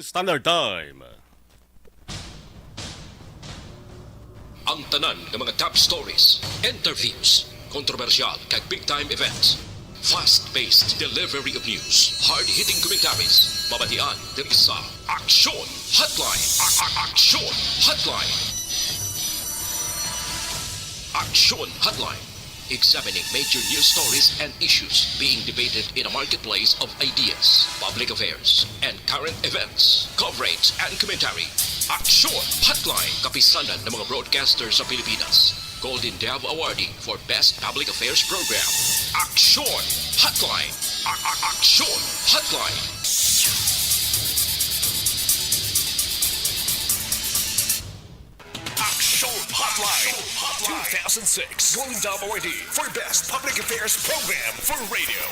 Standard Time. Ang tanan ng mga top stories, interviews, kontrobersyal kag big-time events. Fast-paced delivery of news, hard-hitting commentaries, babatian ng isa, Aksyon Hotline. Aksyon Hotline. Aksyon Hotline. Examining major news stories and issues being debated in a marketplace of ideas, public affairs, and current events. Coverage and commentary. Aksyon Hotline. Kapisanan ng mga broadcasters sa Pilipinas. Golden Dove Awardee for Best Public Affairs Program. Aksyon Hotline. Aksyon Hotline. Aksyon Hotline 2006 Golden Dove Awardee for Best Public Affairs Program for Radio.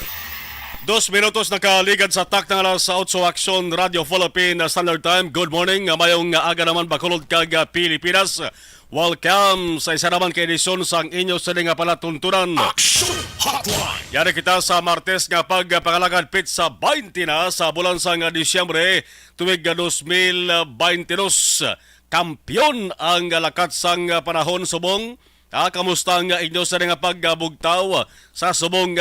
2 minutos nakaligad sa tak ng alas 8 Aksyon Radio Philippine Standard Time. Good morning, mayong aga naman bakulod kag Pilipinas. Welcome sa isa naman kay edisyon sang inyo sa nga palatuntunan. Aksyon Hotline. Yari kita sa Martes nga pagpangalagad pizza 20 na sa bulan sang Disyembre tuwig 2022. Kampiyon ang lakat sang panahon subong. Kamusta nga inyo sa nga pagbugtaw sa subong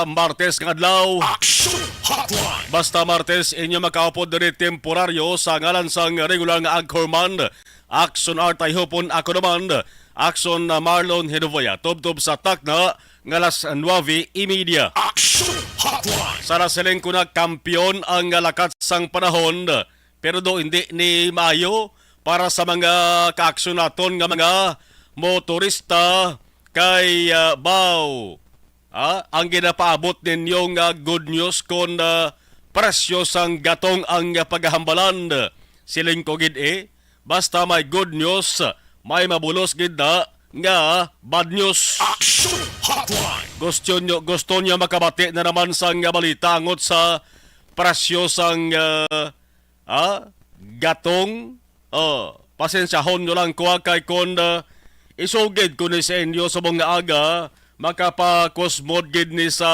Martes nga adlaw? Aksyon Hotline. Basta Martes inyo makaupod diri temporaryo sa ngalan sang regular nga Anchorman. Action Art Hopon ako naman. Action Marlon Hinovoya. Tubtob sa takna nga alas 9:30. Aksyon Hotline. Sara siling ko na kampiyon ang lakat sang panahon. Pero do hindi ni maayo para sa mga kaaksyon naton nga mga motorista kay Bao. Ang ginapaabot ninyong good news kung presyo sang gatong ang paghahambalan. Siling ko gid basta may good news, may mabulos gid na nga bad news. Aksyon Hotline. Gusto nyo makabati na naman sang balita ngot sa presyo sang gatong. Pasensyahon nyo lang kuha kay kon isugid ko ni sa inyo sa mga aga makapakusmod gid ni sa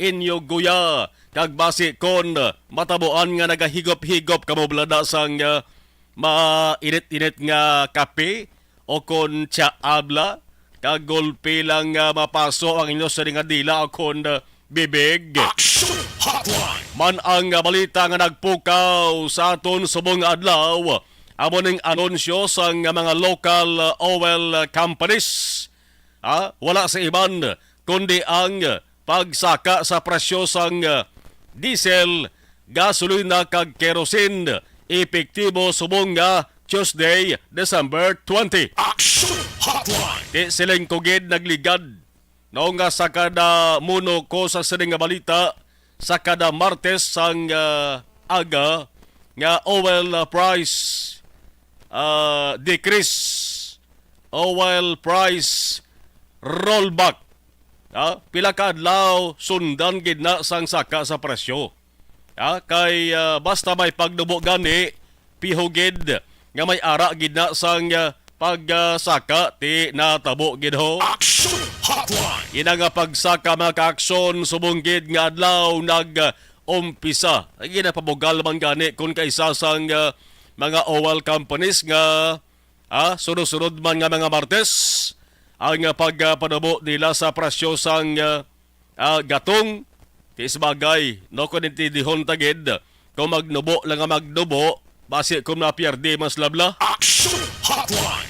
inyo guya kag basi kon matabuan nga nagahigop-higop kamo blada sang mainit-init nga kape o kon tsa abla kag golpe lang mapaso ang inyo sa nga dila o kon bibig. Aksyon Hotline. Man ang balita nga nagpukaw sa aton subong adlaw. Amo ning anunsyo sa mga local oil companies. Wala sa iban kundi ang pagsaka sa presyo sang diesel, gasolina kag kerosene epektibo subong nga Tuesday, December 20. Aksyon Hotline. Di siling kugid nagligad. Noong nga sa kada muno ko sa sining nga balita sa kada Martes sang aga nga oil price decrease, oil price rollback. Pila ka adlaw sundan gid na sang saka sa presyo. Kay basta may pagdubo gani pihugid nga may ara gid na sang pagsaka ti natabo gid ho. Aksyon Hotline. Ina nga pagsaka mga kaaksyon subong gid nga adlaw umpisa. Ginapabugal man gani kung kaisa sang mga oil companies nga sunod-sunod man nga mga Martes ang pagpanubo nila sa presyo sang gatong tisbagay no kun intindihon tagid kung magnubo lang nga magnubo basi kung napiyerde mas labla. Aksyon Hotline.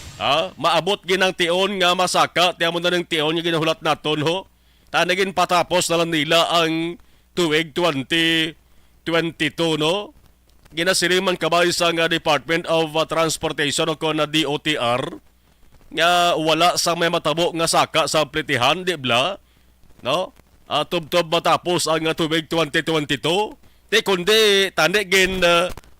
Maabot ginang tion nga masaka tiamo na ng tion nga ginahulat naton ho tanagin patapos na lang nila ang tuig 2022 no. Ginasiriman kabay sa Department of Transportation o kon na DOTR nga wala sa may matabo nga saka sa plitihan di bla no tubtob matapos ang tuig 2022 di kundi tanigin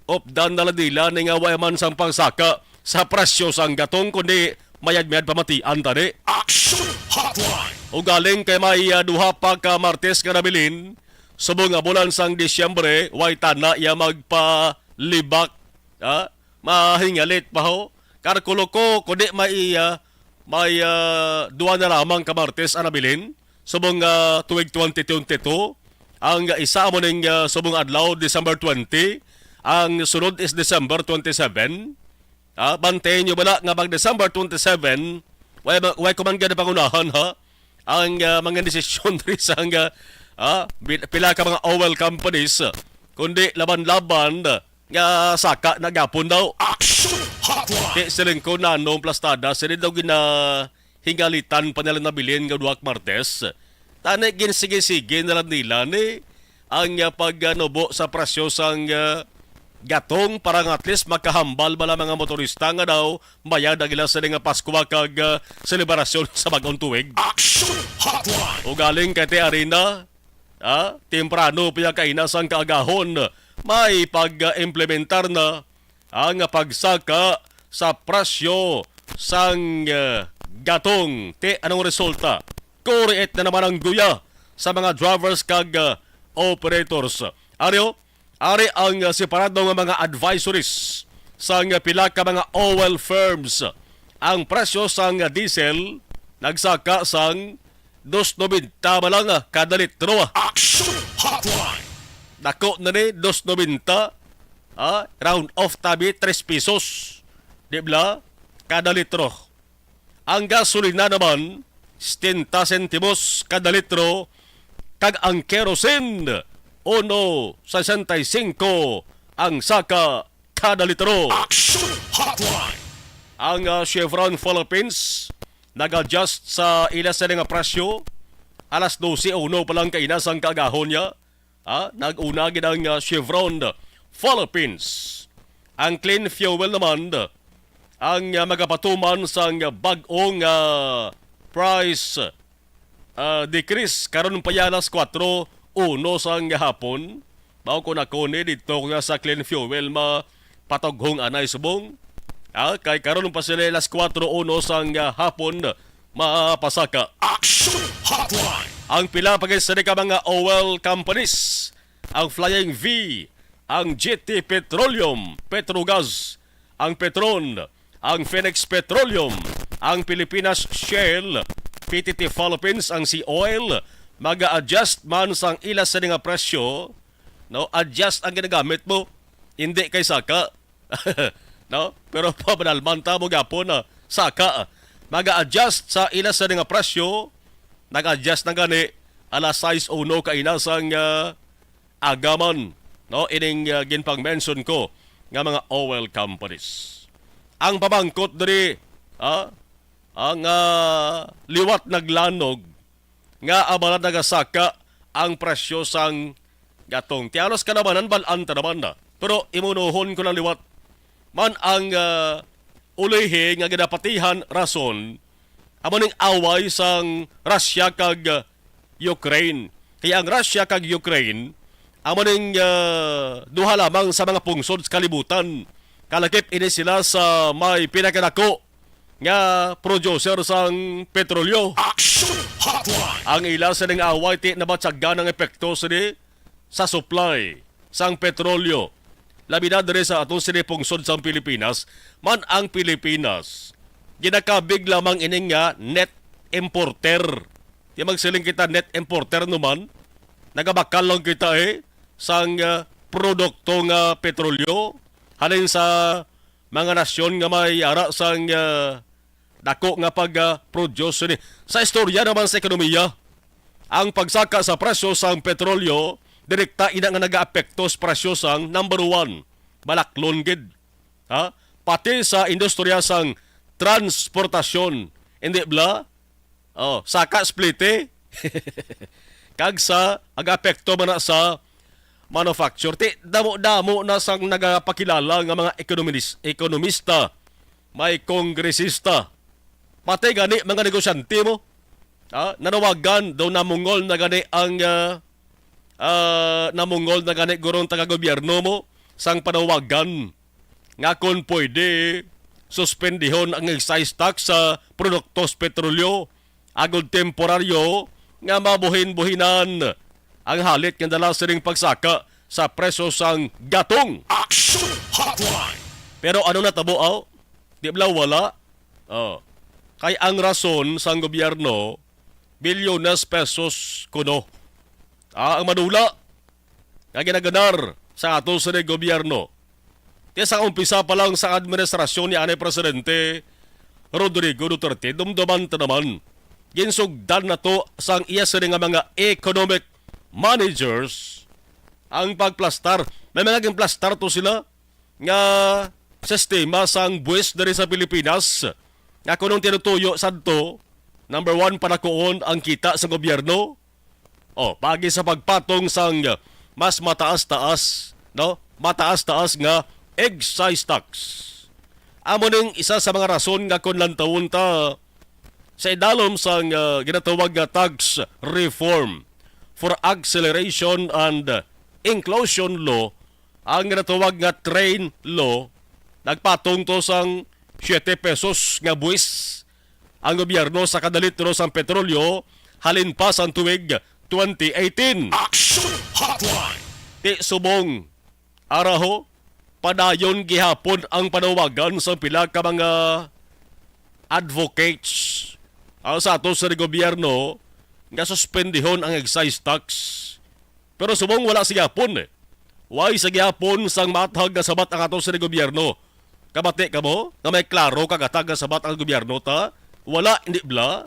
opdan na nila ni nga wayaman sang pangsaka sa presyo sang gatong kundi mayad-mayad pamatian tani. Aksyon Hotline. O galing kay may duha pa ka Martes nga nabilin subong nga bulan sang Disyembre, way tana iya magpalibak. Mahingalit pa ho. Karkulo ko, kundi may duwa na lamang ka Martes anabilin. Subong tuwig 2022, ang isa mo ning subong adlaw, December 20, Ang sunod is December 27. Bantayan nyo bala nga pag December 27, way kumangga na pangunahan ha? Ang mga desisyon rin sa pila ka mga oil companies, kundi laban-laban nga saka nagapon daw. Action Hotline. Kaya siling ko na noong plastada, sila daw hingalitan pa nila nabilin nga Duak Martes. Tanay ginsige-sige na lang nila ni ang pagnubo sa presyo sang gatong para nga at least makahambal bala mga motorista nga daw bayad ang ilang sila nga Pasko kag selebrasyon sa bagong tuig. Action Hotline. O galing kay Te Arena, temprano pa kainas ang kaagahon, may pag-implementar na ang pagsaka sa presyo sang gatong. Te, anong resulta? Kuriet na naman ang guya sa mga drivers kag operators. Ari ang separado nga mga advisories sa pila ka mga oil firms. Ang presyo sang diesel nagsaka sang 2.90 malang kada litro. Action Hotline. Dako na ni 2.90, round off tabi 3 pesos. Di ba? Kada litro. Ang gasolina naman 70 sentimos kada litro, kag ang kerosene 1.65 ang saka kada litro. Action Hotline. Ang Chevron Philippines nag-adjust sa ilas na nga presyo. Alas 12:01 pa lang kainas ang kaagahon niya. Nag-una gid ang Chevron Philippines. Ang clean fuel naman ang magapatuman sa bag-ong price decrease karon pa yan alas 4:01 sang hapon. Mao ko na kone dito nga sa clean fuel mapatoghong anay subong. Kay karon pa sila alas 4:01 sang hapon mapasaka. Action Hotline. Ang pila pagkasari ka mga oil companies, ang Flying V, ang GT Petroleum, Petrogas, ang Petron, ang Phoenix Petroleum, ang Pilipinas Shell, PTT Philippines, ang Sea Oil, mag-adjust man sang ilas sa nga presyo, no? Adjust ang ginagamit mo, hindi kay saka. No? Pero pabanalman ta mo gapon na saka. Mag-adjust sa ilas sa nga presyo, nag-adjust na gani alas 6:01 kainasang agaman, no? Ining ginpang-mention ko nga mga oil companies. Ang pabangkot diri ang liwat naglanog nga abala nagasaka ang presyo sang gatong. Tialos ka naman ang balan ta naman na. Pero imunuhon ko ng liwat man ang ulihi nga ginapatihan rason amo ning away sang Russia kag Ukraine. Kaya ang Russia kag Ukraine amo ning duha lamang sa mga pungsod sa kalibutan. Kalakip ini sila sa may pinakanako nga producer sang petrolyo. Action Hotline. Ang ila sa ning away ti nabatsagan ng epekto sa supply sang petrolyo. Labi na diri sa atong sinipungsod sa Pilipinas, man ang Pilipinas ginakabig lamang ining nga net importer. Di magsiling kita net importer naman, nagabakal lang kita sang produkto nga petrolyo halin sa mga nasyon nga may ara sang dako nga pag-produce ni. Sa istorya naman sa ekonomiya, ang pagsaka sa presyo sang petrolyo direkta ina nga nagaapekto sa presyo sang number 1, balaklon gid. Pati sa industriya sang transportasyon. Hindi bla? Saka splite. Kag sa agapekto man na sa manufacture. Damo-damo na sang nagapakilala nga mga ekonomista, may kongresista, pati gani mga negosyante mo. Nanawagan daw namungol na gani ang namungol na gani gurong taga-gobyerno mo sang panawagan nga kung pwede suspendihon ang excise tax sa produktos petrolyo agod temporaryo nga mabuhin-buhinan ang halit nga dala sa ring pagsaka sa presyo sang gatong. Action Hotline. Pero ano natabo di ba wala? Kay ang rason sang gobyerno bilyones pesos kuno. Ang manula nga ginaganar sa ato sa gobyerno Kaya sa umpisa pa lang sa administrasyon ni Anay Presidente Rodrigo Duterte, dumduman ta naman. Ginsugdan na to sang iya sila nga mga economic managers ang pagplastar. May mga gimplastar to sila nga sistema sang buwis dari sa Pilipinas. Nga kunong tinutuyo sadto, number one, panakuon ang kita sa gobyerno. Pagi sa pagpatong sang mas mataas-taas, no? Mataas-taas nga excise tax. Amo ning isa sa mga rason nga kun lantawon ta sa idalom sang ginatawag nga tax reform for acceleration and inclusion law, ang ginatawag nga train law, nagpatong to sang 7 pesos nga buwis ang gobyerno sa kada litro sang petrolyo halin pa sang tuig 2018. Action Hotline. Ti subong araho padayon gihapon ang panawagan sa pila ka mga advocates sa ato sa gobyerno nga suspendihon ang excise tax. Pero subong wala sa gihapon Why sa gihapon sang matag nga sabat ang ato sa gobyerno? Kabati ka mo? Na may klaro kagatag nga sabat ang gobyerno ta? Wala, hindi bla?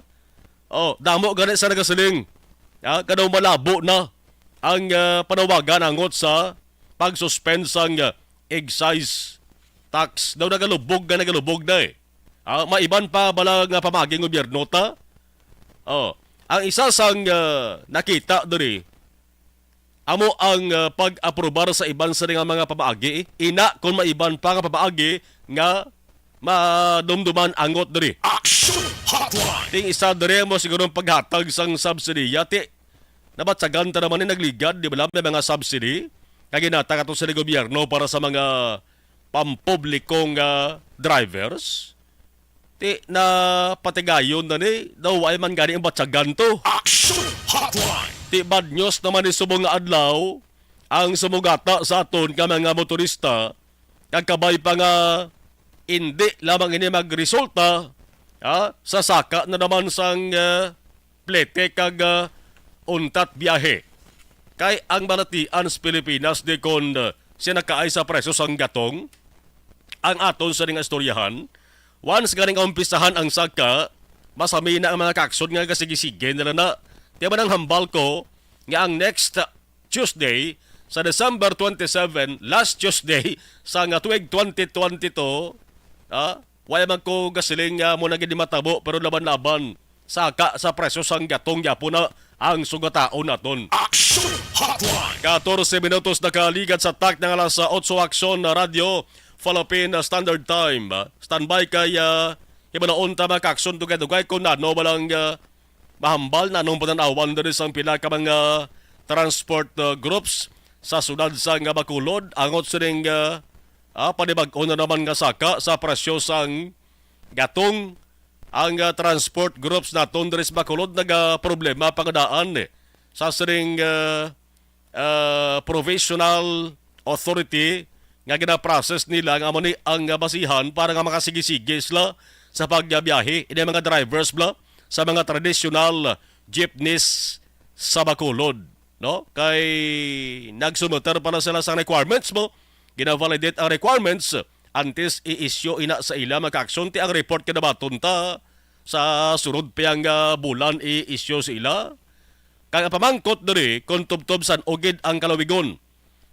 Damo ganit sa nagasiling. Kadaw malabo na ang panawagan angot sa pag-suspend sang excise tax. Daw nagalubog na maiban pa bala nga pamaging gobyerno ta? Ang isa sang nakita diri, amo ang pag-aprobar sa iban sa mga pamaagi, ina kung maiban pa nga pamaagi nga madumduman angot diri. Action Hotline. Ting isa diri mo siguro paghatag sang subsidiya, ti nabatsagan ta naman ni nagligad, di ba may mga subsidy kaginata kato sa gobyerno para sa mga pampublikong drivers. Ti na patigayon na ni daw ay man gani ang batsagan to. Action Hotline. Ti bad news naman ni subong nga adlaw ang sumugata sa aton ka mga motorista kagkabay pa nga hindi lamang ini magresulta sa saka na naman sang plete kag untat biyahe. Kay ang balatian sa Pilipinas di kon sinakaay sa presyo sang gatong ang aton sa ning istoryahan. Once galing umpisahan ang saka, masami na ang mga kaksod nga kasigi-sige nila na. Tiya ba nang hambal ko nga ang next Tuesday sa December 27, last Tuesday sa nga tuig 2022, wala man ko gasiling nga muna gini matabo pero laban-laban saka sa presyo sang gatong yapo na ang sugataon naton. Action Hotline. 14 minutos na kaligad sa tak ng alas 8 aksyon na radio Philippine Standard Time. Standby kay ibanaon ta makaksyon tugay-tugay kung ano balang mahambal na anong pananawan na rin sa pila ka mga transport groups sa sunod sa nga Bacolod. Angot sa ring panibag-o na naman nga saka sa presyo sang gatong ang transport groups naton diri sa Bacolod nag-problema pangadaan sa siring provisional authority nga gina-process nila nga amoni ang basihan para nga makasigi-sige sila sa pagbiyahe ini mga drivers bla sa mga traditional jeepneys sa Bacolod, no? Kay nagsumuter pa na sila sa requirements mo, gina-validate ang requirements antes i-issue ina sa ila maka-aksyon ti ang report kinabaton ta sa sunod piyang bulan i-issue sa ila. Kaya pamangkot diri kung tubtob san ugid ang kalawigon,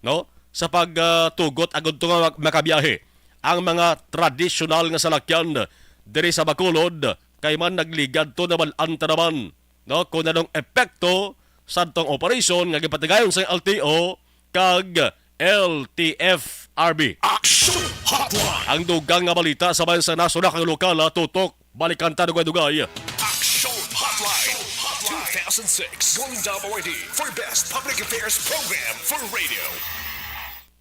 no? Sa pagtugot agad ito nga makabiyahe ang mga traditional nga salakyan diri sa Bacolod kay man nagligad to naman naman, no? Kung anong epekto sa itong operasyon nga gipatigayon sa LTO kag LTFRB. Action Hotline. Ang dugang nga balita sa bayan sa nasunod kang lokal tutok balikan ta dugay-dugay. Action Hotline. 2006 Golden WID for Best Public Affairs Program for Radio.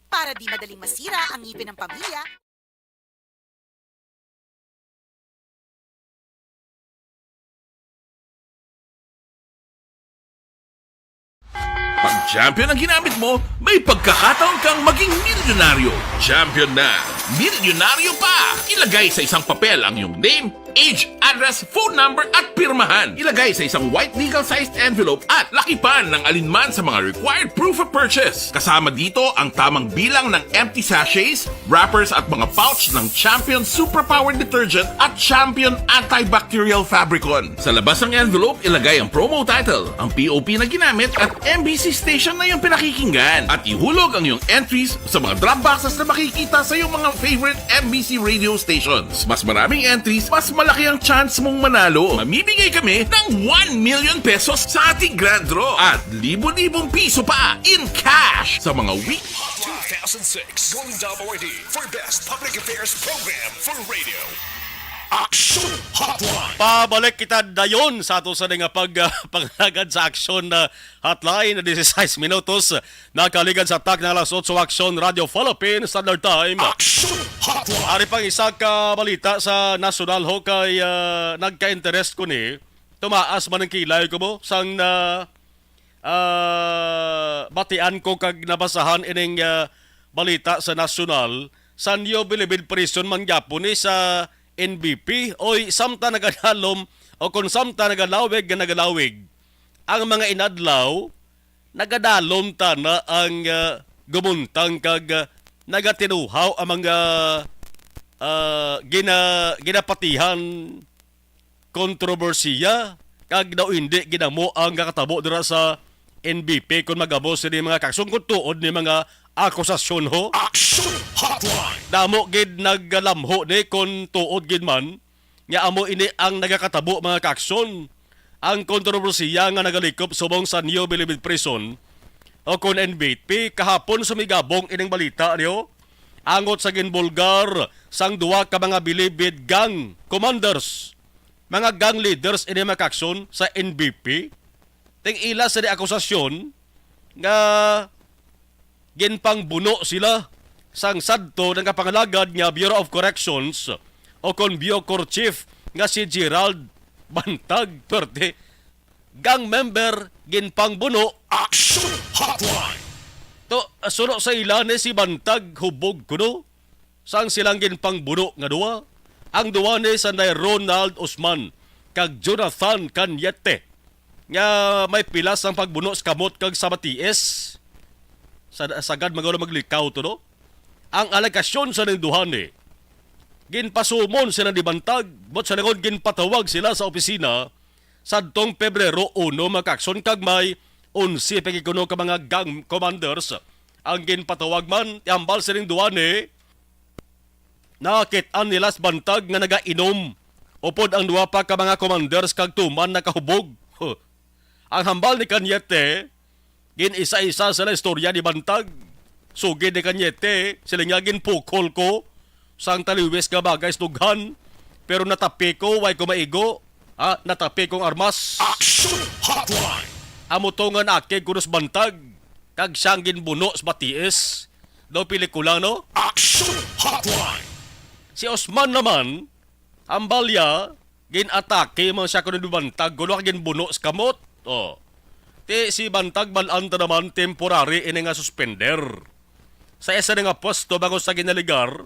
Para di madaling masira ang ngipin ng pamilya, Pag champion ang ginamit mo, may pagkakataon kang maging milyonaryo. Champion na, milyonaryo pa! Ilagay sa isang papel ang iyong name, age, address, phone number at pirmahan. Ilagay sa isang white legal-sized envelope at lakipan ng alinman sa mga required proof of purchase. Kasama dito ang tamang bilang ng empty sachets, wrappers at mga pouch ng Champion Superpower Detergent at Champion Antibacterial Fabricon. Sa labas ng envelope, ilagay ang promo title, ang POP na ginamit at MBC station na yung pinakikinggan. At ihulog ang iyong entries sa mga drop boxes na makikita sa iyong mga favorite MBC radio stations. Mas maraming entries, mas malaki ang chance mong manalo. Mamimigay kami ng 1 million pesos sa ating grand draw at libo-libong piso pa in cash sa mga week 2006 Golden Double ID for Best Public Affairs Program for Radio. Action Hotline. Pabalik kita dayon sa ato sa nga paglagad sa aksyon na hotline na 16 minutos nakaligad sa tak na alas 8 aksyon Radio Philippines Standard Time. Action Hotline. Ari pang isa ka balita sa national ho kay nagka-interest ko ni tumaas man ang kilay ko mo sang na batian ko kag nabasahan ining balita sa national Sanyo Bilibid Prison man gyapon ni sa NBP oy samta nagadalom o kung samta nagalawig nga nagalawig ang mga inadlaw nagadalom ta na ang gumuntang kag nagatinuhaw ang mga ginapatihan kontrobersiya kag daw hindi ginamo ang kakatabo dira sa NBP kung magabo sa mga kaksungkot tuod ni mga akusasyon ho. Action Hotline. Damo gid naggalamho ni kung tuod gid man nga amo ini ang nagakatabo mga kakson ang kontrobersiya nga nagalikop subong sa New Bilibid Prison o kung NBP kahapon sumigabong ining balita niyo angot sa ginbulgar sang duwa ka mga bilibid gang commanders mga gang leaders ini mga kakson sa NBP ting ila sa di akusasyon nga ginpang buno sila sang sadto ng kapangalagad nga Bureau of Corrections o kon Bucor Chief nga si Gerald Bantag perte gang member ginpang buno. Action Hotline. To suno sa ila ni si Bantag hubog kuno sang silang ginpang buno nga duwa ang duwa ni sanay Ronald Usman kag Jonathan Canyete nga may pilas ang pagbuno sa kamot kag sa Maties sagad magawala maglikaw to no? Ang alegasyon sa ning duha ni ginpasumon sila ni Bantag but sa likod ginpatawag sila sa opisina sadtong Pebrero 1 makakson kag may 11 pagikuno ka mga gang commanders ang ginpatawag man tiambal sa ning duha ni nakit-an nila sa Bantag nga nagainom upod ang duha pa ka mga commanders kag tuman nakahubog. Ang hambal ni Canyete gin-isa-isa sa istorya ni Bantag. Sugid ni Canyete, sila nga ginpukol ko sang taliwis nga bagay stughan. Pero natapi ko, way ko maigo. Natapi kong armas. Action Hotline. Amutongan akig kunos Bantag. Kag siyang ginbuno sa Maties. Daw pelikula, no? Action Hotline. Si Osman naman, ang balya, gin-atake mga siya kuno ni Bantag. Gulo ka ginbuno sa kamot. Ti si Bantag balanta naman temporary ini nga suspender. Sa isa nga posto bago sa ginaligar,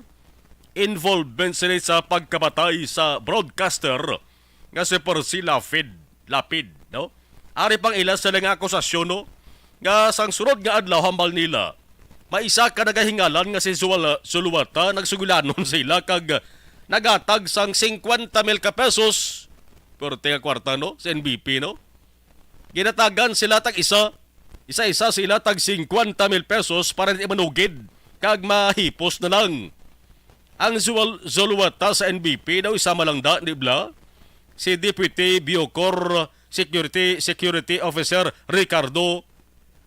involvement sila sa pagkabatay sa broadcaster nga si Percy Lapid, no? Ari pang ila sa nga akusasyon, no? Nga sang sunod nga adlaw hambal nila, maisa ka nagahingalan nga si Zuluwata nagsugulanon sila kag nagatag sang 50,000 ka pesos per tinga kwarta, no? Sa NBP, no? Ginatagan sila tag isa-isa sila tag 50,000 pesos para di manugid kag mahipos na lang. Ang Zuluwata sa NBP daw isama lang da, di bla? Si Deputy Bucor Security Officer Ricardo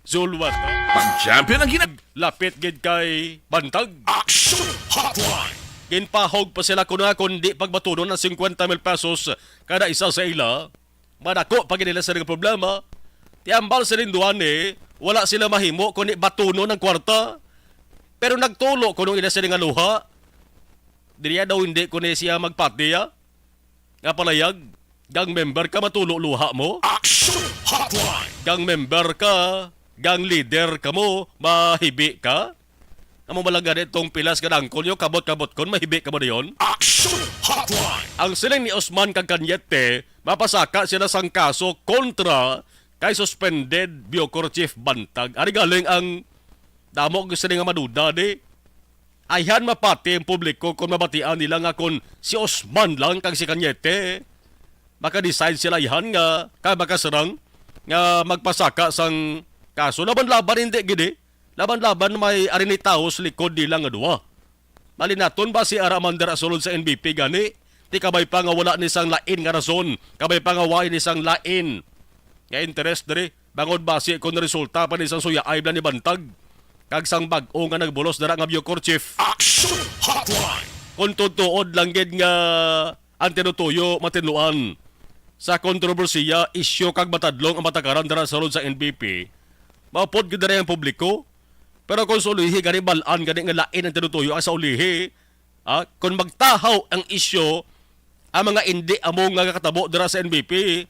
Zuluwata. Pag-champion ang Lapit gid kay Bantag. Action Hotline. Ginpahog pa sila kundi pagbatunon ng 50,000 pesos kada isa sa ila. Manako pag nila sa rin problema, tiambal sa rin duwan wala sila mahimo kundi batuno ng kwarta. Pero nagtulo kung ila sa rin luha. Diriya daw hindi kundi siya magpatiya. Nga palayag, gang member ka matulo luha mo. Action Hotline. Gang member ka, gang leader ka mo, mahibi ka. Amo balaga itong pilas ka dangkol yo kabot-kabot kon mahibi ka ba diyon? Action Hotline. Ang siling ni Osman kag Cañete, mapasaka sila sang kaso kontra kay suspended Biocor Chief Bantag. Ari galing ang damo sila nga maduda di. Ayhan mapati ang publiko kung mabatian nila nga kung si Osman lang kag si Cañete. Baka decide sila ihan nga kay makasarang nga magpasaka sang kaso. Laban-laban hindi gidi. Laban-laban may arini tao sa likod nila nga duwa. Malinaton ba si Aramander asulod sa NBP gani? Di kabay pa nga wala ni sang lain nga rason. Kabay pa nga wain ni sang lain nga interest diri. Bangod base kung resulta pa ni sang suya ay ni Bantag. Kag sang bag-o nga nagbulos dara nga Biocor Chief. Action Hotline. Kung tutuod lang gid nga ang tinutuyo matinluan sa kontrobersiya, isyo kag matadlong ang matakaran dara sa sa NBP. Maupod gid diri ang publiko. Pero kung sa ulihi, gani balaan, gani nga lain ang tinutuyo sa ulihi, kung magtahaw ang isyo, ang mga hindi among nga kakatabo dira sa NBP,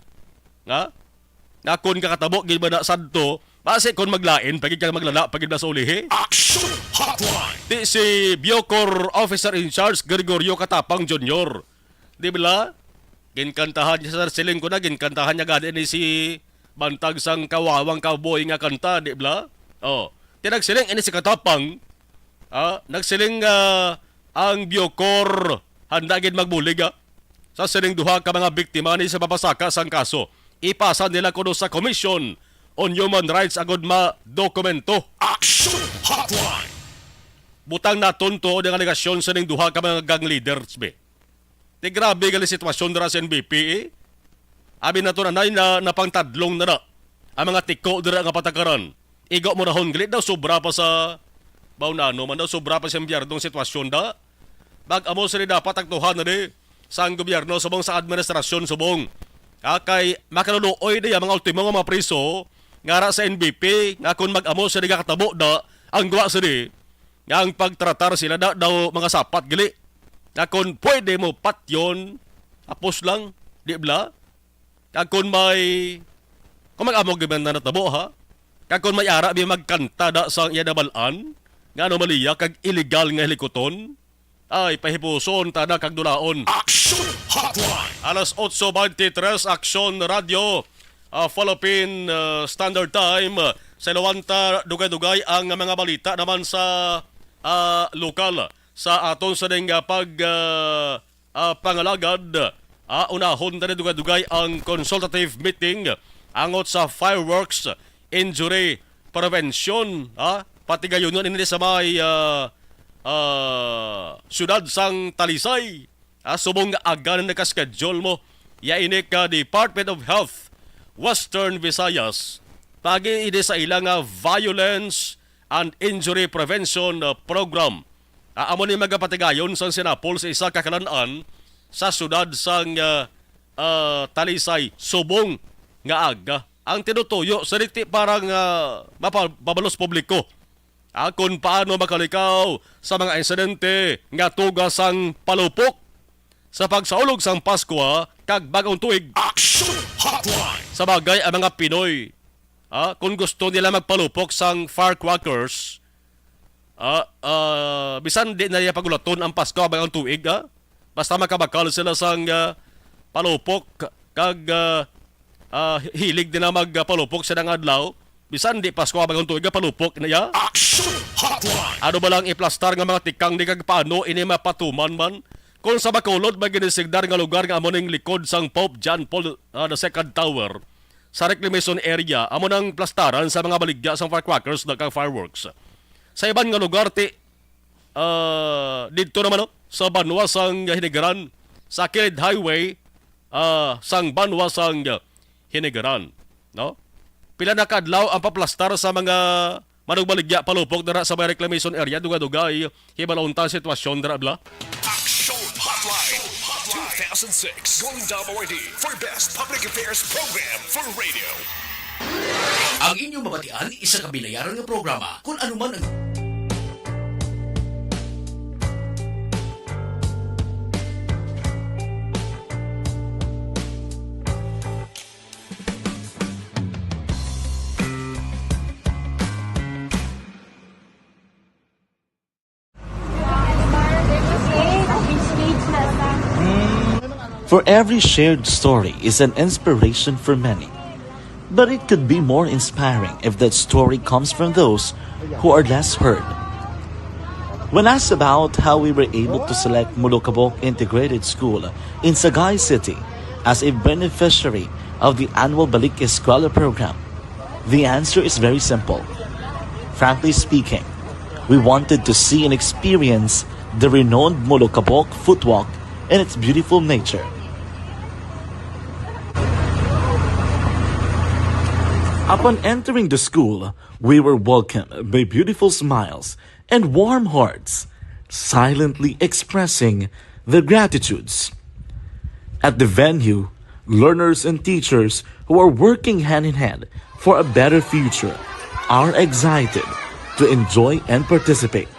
nga kung kakatabo, gilbada sadto, base kung maglain, pagid kang maglala, pagid na sa ulihi. Action Hotline. Di si Biocor Officer in Charge, Gregorio Katapang Jr. Di ba? Ginkantahan niya sa siling ko na, ginkantahan niya gani ni si Bantag sang kawawang cowboy nga kanta, di ba? Oh. Tinagsiling ini si Katapang, nagsiling ang Biocor handa gid magbulig sa siling duha ka mga biktima ni sa papasaka sang kaso. Ipasa nila kuno sa Commission on Human Rights agod ma-dokumento. Action Hotline. Butang naton to ang alegasyon sa ning duha ka mga gang leaders be. Di grabe gali sitwasyon dira sa NBP. Abi na to na napangtadlong na ang mga tiko dira nga patakaran. Igo mo rahon galit daw sobra pa sa baunano man daw sobra pa sa gobyernong sitwasyon da. Bag-amo sila dapat agtuhan na di sa gobyerno subong sa administrasyon subong. Kay makaluluoy di mga ultimo nga mga priso ngara sa NBP nga kung mag-amo sila kakatabo da ang gawa sila nga ang pagtratar sila daw mga sapat gali. Nga kung pwede mo patyon apos lang di bla. Kung mag-amo gabi na natabo ha. Kung may ara bi magkanta da sa iya dabalaan, nga anomalya kag illegal nga helikoton, ay pahipuson tada kag dulaon. Action Hotline. Alas 8:23 Action Radio, Philippine Standard Time. Sa Lawanta, dugay-dugay ang mga balita naman sa lokal. Sa aton sa ding pangalagad, unahon na dugay-dugay ang consultative meeting angot sa fireworks injury prevention, pati gayon ini sa may syudad sang Talisay. Subong aga na nakaschedule mo, yaini ka Department of Health, Western Visayas, pagi ini sa ilang violence and injury prevention program. Amo ni magapatigayon sang sinapol sa isa kakalanaan sa syudad sang Talisay, subong nga aga. Ang tinutuyo sa diti parang mapabalos publiko. Kung paano makalikaw sa mga insidente nga tugas ang palupok sa pagsaulog sang Pasko kag bagong tuig. Action Hotline. Sa bagay ang mga Pinoy, kung gusto nila magpalupok sang firecrackers, bisan di na niya pagulaton ang Pasko bagong tuig, basta makabakal sila sang palupok kag hilig din na magpalupok sa nang adlaw, bisan di Pasko bagong tuig palupok na ya. Action Hotline. Ano ba lang iplastar nga mga tikang di kag paano ini mapatuman man? Kung sa Bacolod may ginisigdar nga lugar nga amo ning likod sang Pope John Paul II Tower sa reclamation area, amo nang plastaran sa mga baligya sang firecrackers na kang fireworks. Sa iban nga lugar dito naman sa Banwa sang Hinigaran, sa Kilid Highway, sang Banwa sang Hinigaran, no? Pila na kadlaw ang paplastar sa mga manugbaligya palupok dara sa may reclamation area, dugay-dugay hibalonta sitwasyon dara bla. Action Hotline. 2006 Golden Dome Awardee for Best Public Affairs Program for Radio. Ang inyong mabatian, isa kabilayaran ng programa kung anuman ang For every shared story is an inspiration for many. But it could be more inspiring if that story comes from those who are less heard. When asked about how we were able to select Mulukabok Integrated School in Sagay City as a beneficiary of the annual Balik Eskwela program, the answer is very simple. Frankly speaking, we wanted to see and experience the renowned Mulukabok footwalk in its beautiful nature. Upon entering the school, we were welcomed by beautiful smiles and warm hearts, silently expressing their gratitudes. At the venue, learners and teachers who are working hand in hand for a better future are excited to enjoy and participate.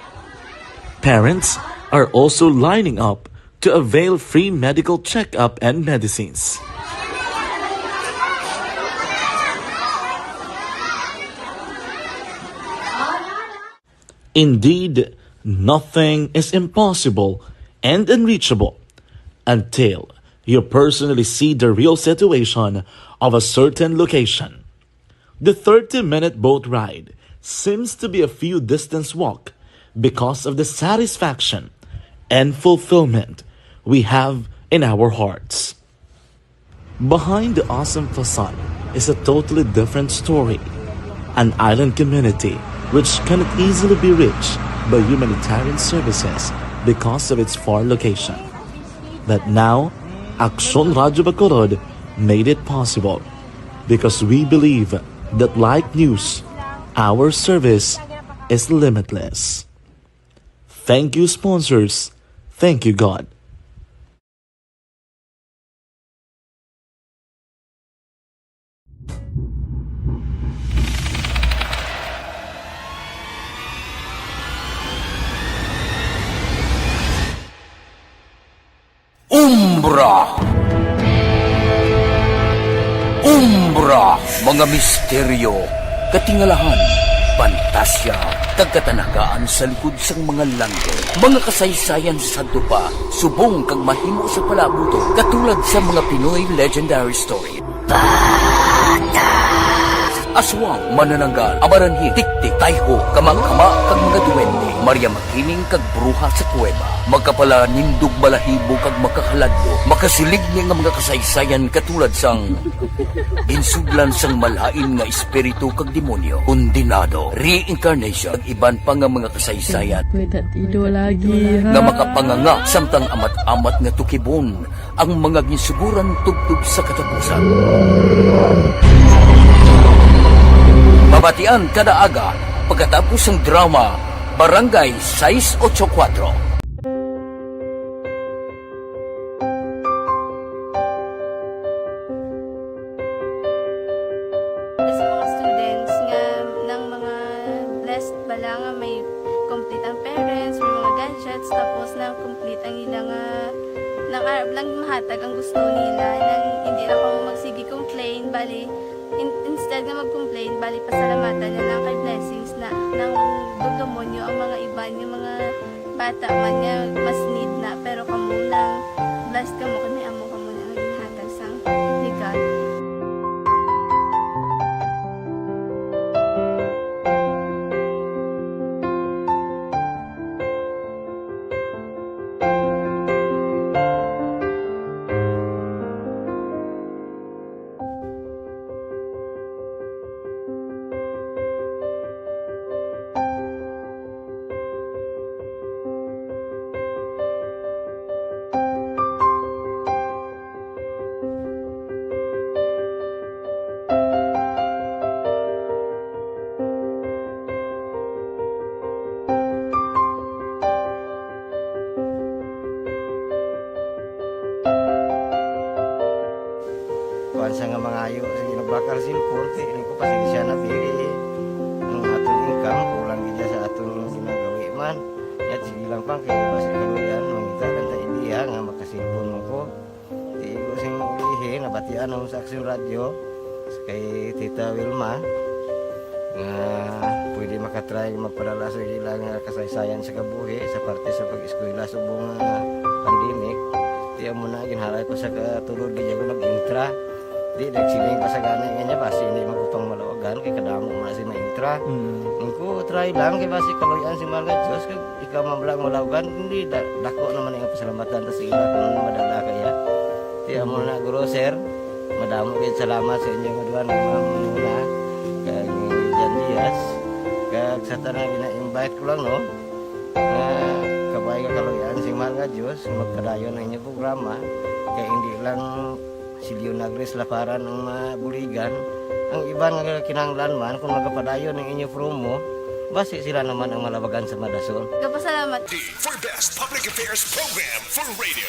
Parents are also lining up to avail free medical checkup and medicines. Indeed, nothing is impossible and unreachable until you personally see the real situation of a certain location. The 30-minute boat ride seems to be a few distance walk because of the satisfaction and fulfillment we have in our hearts. Behind the awesome facade is a totally different story. An island community which cannot easily be reached by humanitarian services because of its far location. But now, Aksyon Radyo Bacolod made it possible because we believe that like news, our service is limitless. Thank you, sponsors. Thank you, God. Umbra, mga misteryo, katingalahan, pantasya, kagkatanagaan sa likod sang mga langit, mga kasaysayan sa dupa, subong kag mahimo sa palabuto, katulad sa mga Pinoy legendary story. Aswang, manananggal, amaranhin, tiktik, tayho, kamang-kama, kag mga duwende, Maria Makining kag bruha sa kuweba, magkapala nindog balahibo kag makahaladlo, makasilig niya nga mga kasaysayan katulad sang insudlan sang malain nga espiritu kag demonyo, undinado, reincarnation, kag iban pa nga mga kasaysayan nga makapanganga samtang amat-amat nga tukibon ang mga ginsuguran tugtog sa katapusan. Mabatian kada aga pagkatapos ng drama Barangay 684. Sa mga students nga ng mga blessed bala nga may complete ang parents, may mga gadgets, tapos na complete ang ilang nang arab lang mahatag ang gusto nila nang hindi na ako magsigi complain bali instead nga mag-complain, bali pasalamatan na lang kay blessings na nang demonyo ang mga iba yung mga bata man nga mas need na pero kamo lang blessed kamo kami amo kamo na naging hatag sang God. Sa nga mga ayo sa ginabakar silpon kay ini ko pasensya na diri ang atong income kulang gid sa atong ginagawi man yat sige lang pang kay basta kaluyan mangita kan ta idea nga makasilpon mo ko di ko sing ihi nabatian ang sa Aksyon Radyo kay Tita Wilma nga pwede makatry magpadala sa ilang kasaysayan sa kabuhi sa parte sa pag-eskwela subong pandemic Tiya mo na ginhalay pa sa katulod ganyan ko nag-intra. Di nagsiling pa sa gana nga basi hindi magupang malawagan kay kadamo man si ma-intra. Ko try lang kay basi kaloyan si mga Diyos kay ikaw mablang malawagan hindi dako naman ang pasalamatan ta sa ila kung madala kaya. Tiya mo na guro sir. Madamo kay salamat sa inyo maduan mga kay Jan Diaz. Kag sa tanan gina-invite ko lang no. Kabay ka kaloyan si mga Diyos magpadayon ang inyong programa kaya hindi lang si Leonagres Laparan ang mabuligan ang iba nga kinahanglan man kung magapadayon ng inyong promo basi sila naman ang malabagan sa Madason. Kapasalamat. For best public affairs program for radio.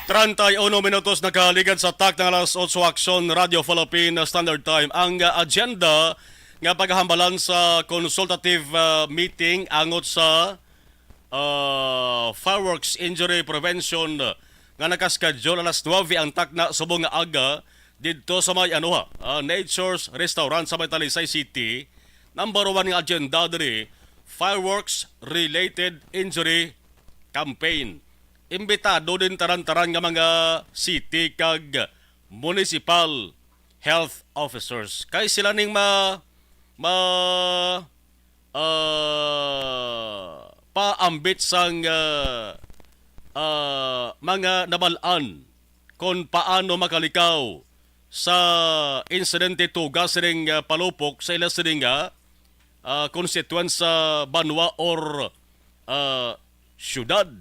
31 minutos nakaligad sa tak ng alas 8 Aksyon Radio Philippine Standard Time. Ang agenda nga paghambalan sa consultative meeting angot sa fireworks injury prevention nga nakaschedule alas 9 ang takna subong nga aga didto sa may Nature's Restaurant sa may Talisay City. Number 1 nga agenda diri fireworks related injury campaign. Imbitado din taran-taran nga mga city kag municipal health officers kay sila ning paambit sang mga nabalaan kung paano makalikaw sa insidente tugas ring palupok sa ila sining constituents sa banwa or syudad,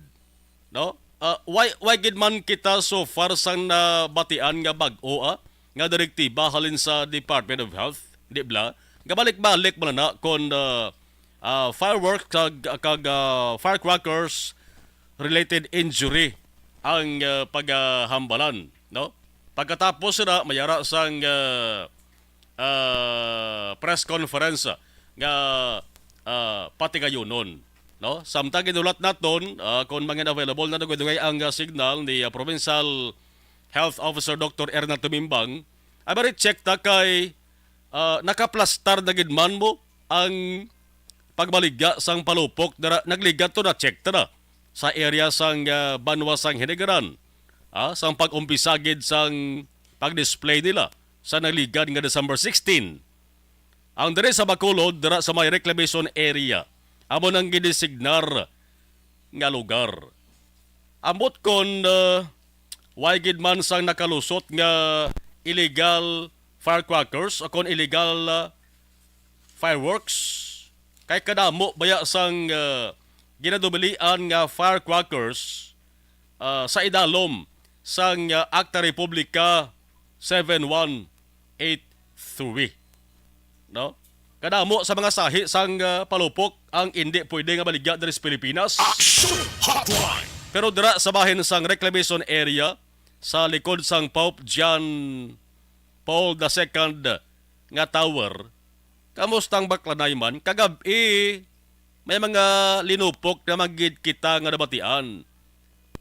no? Why gid man kita so far sang nabatian nga bag-o nga direktiba halin sa Department of Health, di bla? Gabalik-balik man na kon fireworks kag firecrackers related injury ang paghambalan, no? Pagkatapos na mayara sang press conference nga patigayunon, no? Samtang ginulat naton kung mga available na dugay ang signal ni Provincial Health Officer Dr. Erna Tumimbang, abari check ta kay nakaplastar na gidman mo ang pagbaligya sang palupok na nagligat to na check ta na sa area sang banwa sang Hinegaran. Sang pag-umpisa gid sang pag-display nila sa naligad nga December 16. Ang diri sa Bacolod, dira sa may reclamation area, amo nang gidesignar nga lugar. Amot kon why gid man sang nakalusot nga illegal firecrackers o kon illegal fireworks kay kadamo baya sang ginadubilian nga firecrackers sa idalom sang Acta Republica 7183, no? Kadamo sa mga sahi sang palupok ang hindi pwede nga baligya diri sa Pilipinas. Action Hotline. Pero dira sa bahin sang reclamation area sa likod sang Pope John Paul II nga tower, kamustang baklanay man kagabi may mga linupok na magid kita nga nabatian.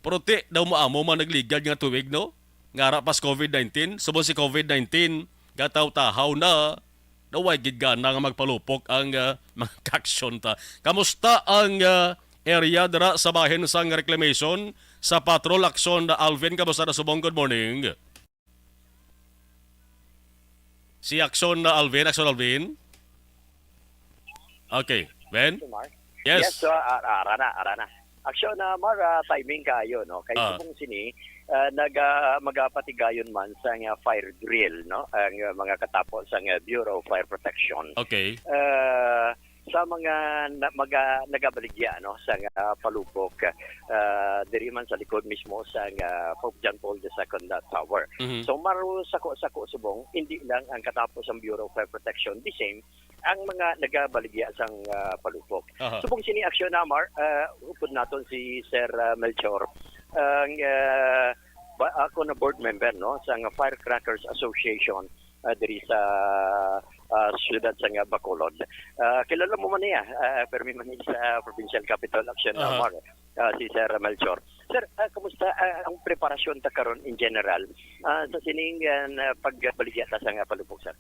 Prote daw mo amo man nagligad nga tuwig, no? Ngara pas COVID-19, subong si COVID-19 gataw-tahaw na naway gid gana nga magpalupok ang mga kaksyon ta. Kamusta ang area dira sa bahin sang reclamation sa Patrol Action na Alvin? Kamusta na subong? Good morning. Si Action na Alvin, Okay, Ben? Yes. Yes, so, arana. Aksyon na timing kayo, no? Kay subong sini magapatigayon man sa nga fire drill, no? Ang mga katapos sa Bureau of Fire Protection. Okay. Sa mga nagabaligya, no, sa palupok diri man sa likod mismo sa Pope John Paul II tower. Mm-hmm. So maro sako subong hindi lang ang katapos ang Bureau of Fire Protection, the same ang mga nagabaligya sang palupok. Subong sini aksyon namar upod naton si Sir Melchor ang ako na board member, no, sa Firecrackers Association diri sa siyudad sa Bacolod. Kilala mo man niya, permi man sa Provincial Capital Action Namar, si Sir Melchor. Sir, kamusta ang preparasyon ta karon in general sa sining pagbaligya ta sa palupok, sir?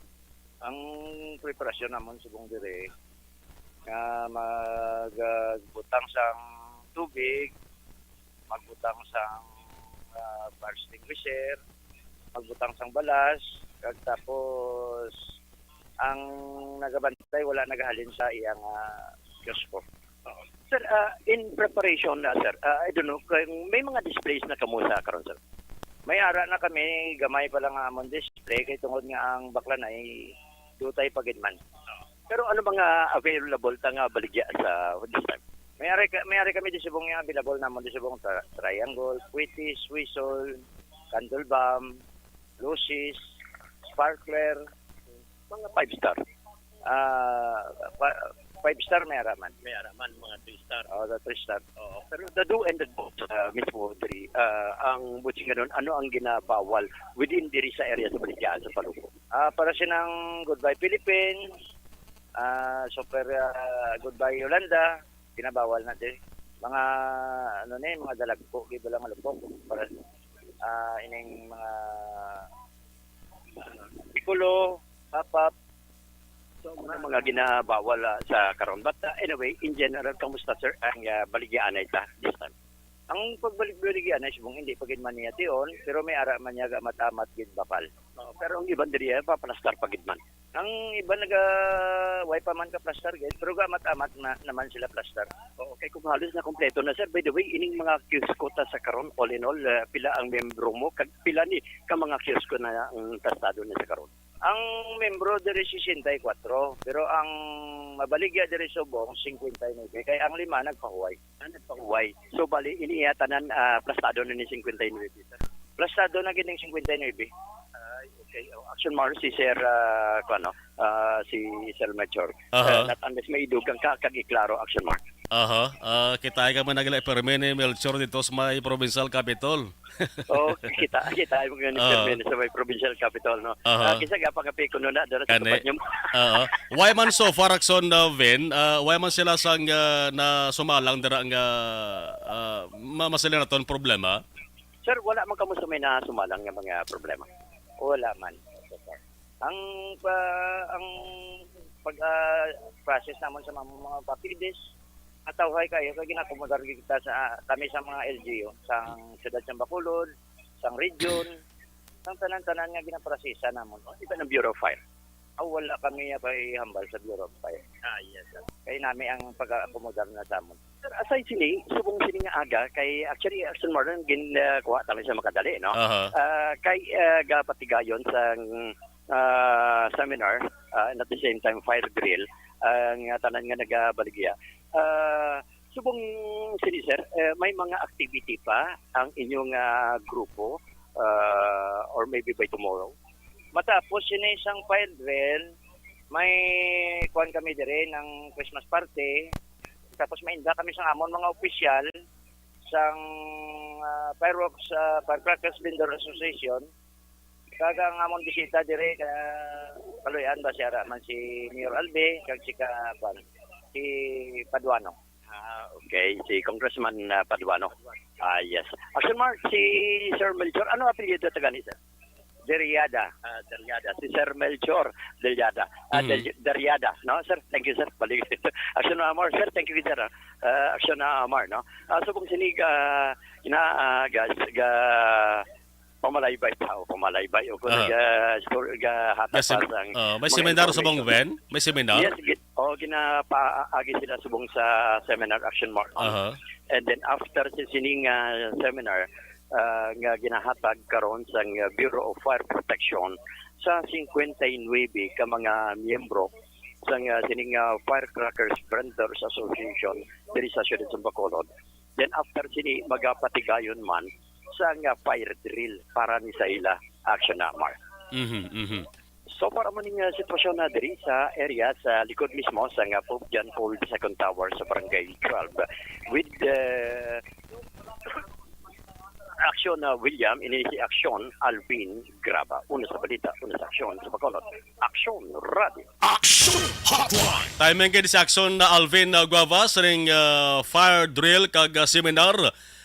Ang preparasyon namon subong dire magbutang sang tubig, magbutang sang fire extinguisher, magbutang sang balas, kag tapos ang nagabantay wala nagahalin sa iyang kiosko. Sir, in preparation na sir, I don't know, kung may mga displays na kamo sa karon sir. May ara na kami, gamay pa lang amon display, kay tungod nga ang baklan ay dutay pagidman. Pero ano mga available ta nga baligya sa this time? May ari kami di subong nga available namon di subong triangle, quitis, whistle, candle bomb, lucis, sparkler, mga 5-star. 5-star may araman. May araman, mga 3-star. Oo, 3-star. Oo. Pero the do and the don't mismo, diri, ang buti nga doon, ano ang ginabawal within diri sa area sa Baligyan, sa Paluco? Para sinang Goodbye Philippines, Super Goodbye Yolanda, ginabawal na din. Mga, mga dalagpo, giba lang malupok. Para, ining mga, pikulo, hapap, so, mga ginabawal sa karon. But anyway, in general, kamusta sir ang baligyan ay ta this time? Ang pagbaligyan ay subong hindi pagid man niya tion, pero may ara man niya matamat gid bapal. Pero ang iban diri pa plastar pagid man. Ang iba way pa man ka plastar gid, pero matamat na naman sila plastar. Okay, kung halos na kompleto na sir. By the way, ining mga kiosko ta sa karon all in all, pila ang membro mo kag pila ni ka mga kiosko na ang testado na sa karon? Ang membro diri 64, pero ang mabaligya diri subong 59. Kaya ang 5 nagpahuway. So bali iniiyatanan plastado na ni 59. Plastado na gining 59. Okay. Action Mars si Sir si Sir Major. Not unless may idugang kagiklaro Action Mars. Kita ay ka man nagla permene Melchor dito sa may provincial capital. kita ay mga permene sa may provincial capital, no. Kisa gapakapi kuno na dara sa tupad niyo. Why man so far akson Ven, why man sila sang na sumalang dara nga mamasali na ton problema? Sir, wala man kamo sa may na sumalang nga mga problema. Wala man. Ang process naman sa mga papidis, atawhay kayo kay ginakomodar kita sa kami sa mga LGU, sa siyudad sa Bacolod, sa region, sang tanan-tanan nga ginaprosesa namon. Iba ng Bureau of Fire. Wala kami kay hambal sa Bureau of Fire. Yes. Kay nami ang pag-akomodar na sa amon. Sir, aside sini, subong sini nga aga kay actually Action Modern ginkuha tali sa makadali, no? Kay gapatigayon sa seminar and at the same time fire drill ang tanan nga nagabaligya. Subong sini sir, may mga activity pa ang inyong grupo or maybe by tomorrow. Matapos sini isang fire drill, may kuan kami dire ng Christmas party. Tapos may inda kami sa amon mga opisyal sang Fireworks Firecrackers Vendor Association. Kaga ang amon bisita dire ka Kaluyan ba siya man si Mayor Albe kag si si Paduano. Okay, si Congressman Paduano. Yes. Action Mark, si Sir Melchor, ano apelyido taga ni sir? Deriada. Si Sir Melchor Deriada. Deriada, no? Sir, thank you, sir. Balik. Action na Amar, sir. Thank you, sir. Action na Amar, no? So, kung sinig, pamalaybay tao, pamalaybay. O kung hatap pa may seminar sa bong Ven? May seminar? Yes, ginapaagi sila subong sa seminar Action Mark. And then, after sining seminar, nga ginahatag karon sa Bureau of Fire Protection sa 59 ka mga miyembro sa sining Firecrackers Vendors Association diri sa siyudad sa Bacolod. Then after sini magapatigayon man sa fire drill para ni sa ila Action na Mark. So para man nga sitwasyon na diri sa area sa likod mismo sa Pope John Paul II Tower sa Barangay 12 with Action William, ini si Action Alvin Graba. Una sa balita, una sa aksyon sa Bacolod. Action Radio. Action Hotline. Timing kay si Action Alvin Guavas ring fire drill kag seminar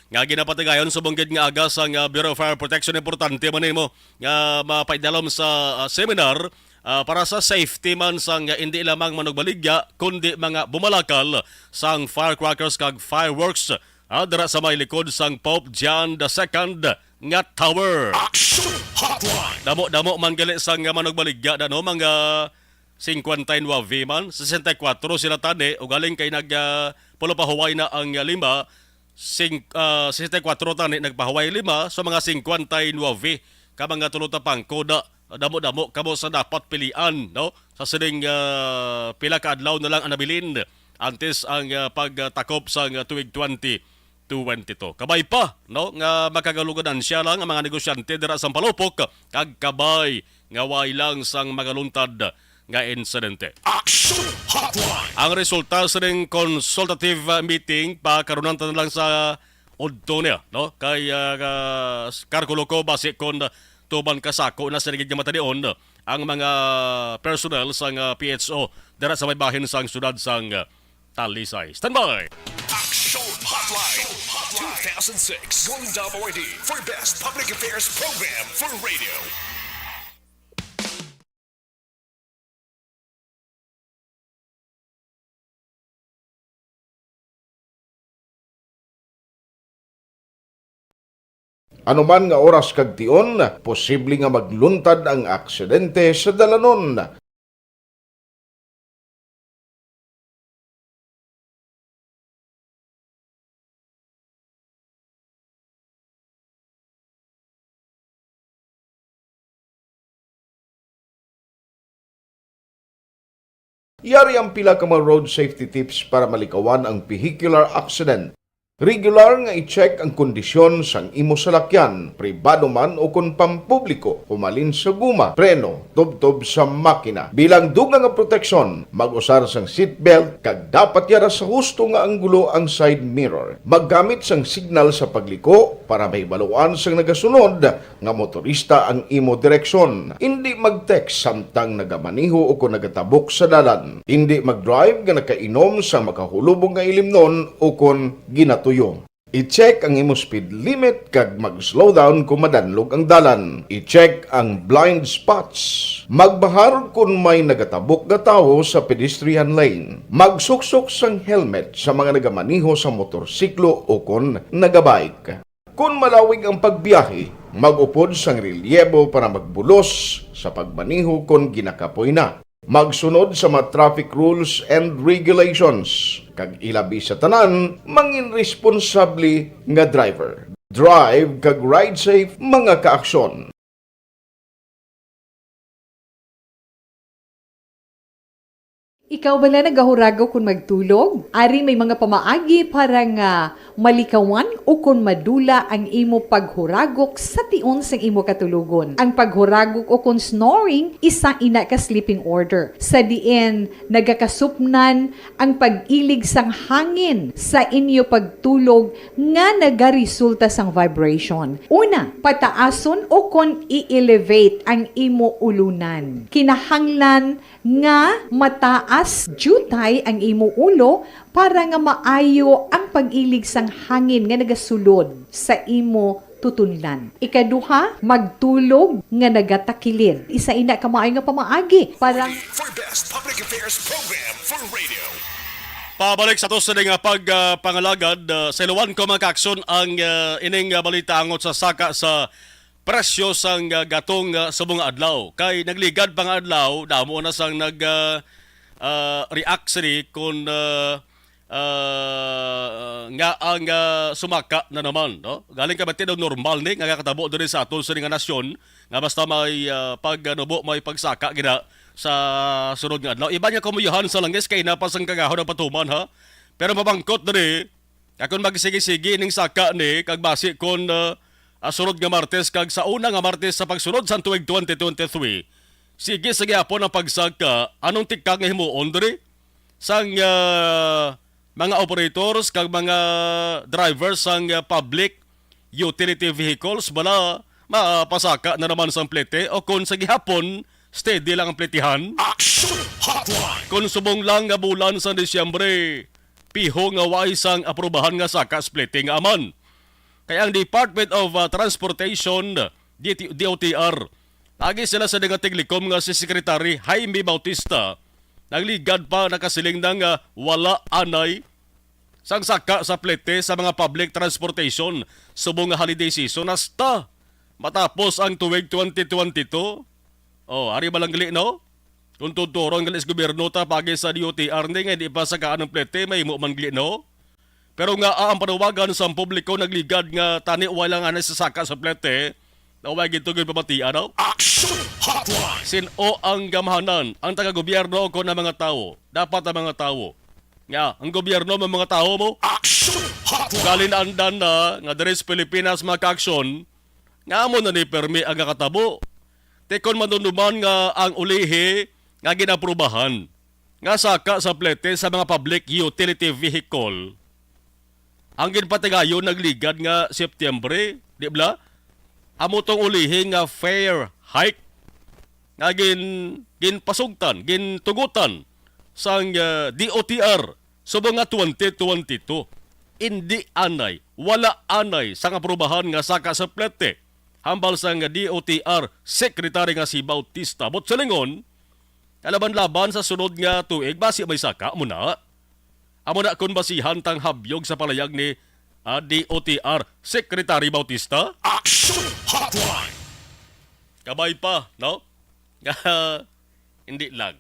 nga ginapatigayon sa banggid nga aga sa Bureau of Fire Protection. Importante man nimo nga mapaidalom sa seminar para sa safety man sang hindi lamang manugbaligya kundi mga bumalakal sang firecrackers kag fireworks dara sa may likod sang Pope John II nga tower. Action Hotline. Damo-damo man gali sang managbaligya no mga 59 man, 64 sila tani o galing kay pulo pahuway na ang 64 tani nagpahuway 5 so mga 59 ka mga tuluta pang koda damo-damo kamo sa dapat pilian no sa sining pila ka adlaw na lang ang nabilin antes ang pagtakop sa tuig 2022. Kabay pa no nga makagaluganan siya lang ang mga negosyante dira sa Palupok kag kabay nga way lang sang magaluntad nga insidente. Action Hotline. Ang resulta sa ring consultative meeting pakarunan na lang sa Odtonia no kay Karkulo ko base kon tuban kasako na sa ligid nga matanion ang mga personnel sang PHO dira sa may bahin sang syudad sang Talisay. Standby. Action Hotline. 2006 Golden WID for Best Public Affairs Program for Radio. Anuman nga oras kag tion, posible nga magluntad ang aksidente sa dalanon. Yari ang pila ka mga road safety tips para malikawan ang vehicular accident. Regular nga i-check ang kondisyon sang imo salakyan, pribado man o kung pampubliko, humalin sa guma, preno, tubtob sa makina. Bilang dugang nga proteksyon, mag-usar sang seatbelt, kag dapat yara sa husto nga anggulo ang side mirror. Maggamit sang signal sa pagliko para may baluan sang nagasunod nga motorista ang imo direksyon. Hindi mag-text samtang nagamaniho o kung nagatabok sa dalan. Hindi mag-drive nga nakainom sa makahulubong nga ilimnon o kung ginatuyo. I-check ang imo speed limit kag mag-slow down kung madanlog ang dalan. I-check ang blind spots. Magbahar kung may nagatabok nga tawo sa pedestrian lane. Magsuksok sang helmet sa mga nagamaniho sa motorsiklo o kung nagabike. Kung malawig ang pagbiyahe, mag-upod sang relyebo para magbulos sa pagmaniho kung ginakapoy na. Magsunod sa mga traffic rules and regulations. Kag ilabi sa tanan, mangin responsable nga driver. Drive kag ride safe mga kaaksyon. Ikaw bala nagahurago kung magtulog? Ari may mga pamaagi para nga malikawan o kung madula ang imo paghuragok sa tion sang imo katulugon. Ang paghuragok o kung snoring, isa ina ka sleeping order. Sa diin, nagakasupnan ang pag-ilig sang hangin sa inyo pagtulog nga nagaresulta sang vibration. Una, pataason o kung i-elevate ang imo ulunan. Kinahanglan nga mataas jutay ang imo ulo para nga maayo ang pag-ilig sang hangin nga nagasulod sa imo tutunlan. Ikaduha, magtulog nga nagatakilid. Isa ina ka maayo nga pamaagi para For Best Public Affairs Program for Radio. Pabalik sa to sa nga pagpangalagad sa iluwan ko mga kaakson ang ining balita angot sa saka sa presyo sang gatong sa mga adlaw. Kay nagligad pa nga adlaw, damo na sang react sini kung nga ang sumaka na naman. No? Galing ka ba normal ni nga katabo doon sa aton sa nga nasyon nga basta may pagnubo, may pagsaka gina sa sunod nga adlaw. Iba niya kumuyahan sa langis kay napasang kagahon ng patuman ha. Pero mabangkot na ni, kung magsigi-sigi ning saka ni, kag basi kung sunod nga Martes kag sa una nga Martes sa pagsunod sa tuig 2023. Sige sa gyapon ang pagsaka, anong tikang nga himuon diri sang mga operators kag mga drivers sang public utility vehicles bala mapasaka na naman sang plete o kung sa gihapon steady lang ang pletihan. Action Hotline. Kung subong lang nga bulan sa Disyembre, piho nga way sang aprobahan nga saka splitting aman. Kaya ang Department of Transportation, DOTR, lagi sila sa negatiglicom nga si Secretary Jaime Bautista, nagligad pa nakasiling na nga wala anay sang saka sa plete sa mga public transportation subong nga holiday season hasta matapos ang tuig 2022. Oh, ari ba lang gali no? Kung tuturo ang galis gobyerno ta pagi sa DOTR nga di pa sakaan ng plete may mo man gali no? Pero nga ang panawagan sa publiko nagligad nga tani wala nga nasasaka sa plete. Nawag ito gud pamatian no? Action Hotline. Sino ang gamahanan ang taga-gobyerno ko na mga tao? Dapat ang mga tao. Nga, ang gobyerno ng mga tao mo? Action Hotline. Kalinandan na nga dari sa Pilipinas maka-aksyon nga mo na ni permi ang katabo. Tekon manunuman nga ang ulihi nga ginaprubahan nga saka sa plete sa mga public utility vehicle. Ang ginpatigayon nagligad nga Setyembre, di ba? Amo tong ulihi nga fare hike nga ginpasugtan, gintugutan sang DOTR subong nga 2022. Hindi anay, wala anay sang aprubahan nga saka sa plete. Hambal sang DOTR Secretary nga si Bautista. But sa lingon, kalaban-laban sa sunod nga tuig, basi may saka mo na. Amo na kung basihan tang habyog sa palayag ni DOTR Secretary Bautista. Action Hotline. Kabay pa, no? Hindi lang.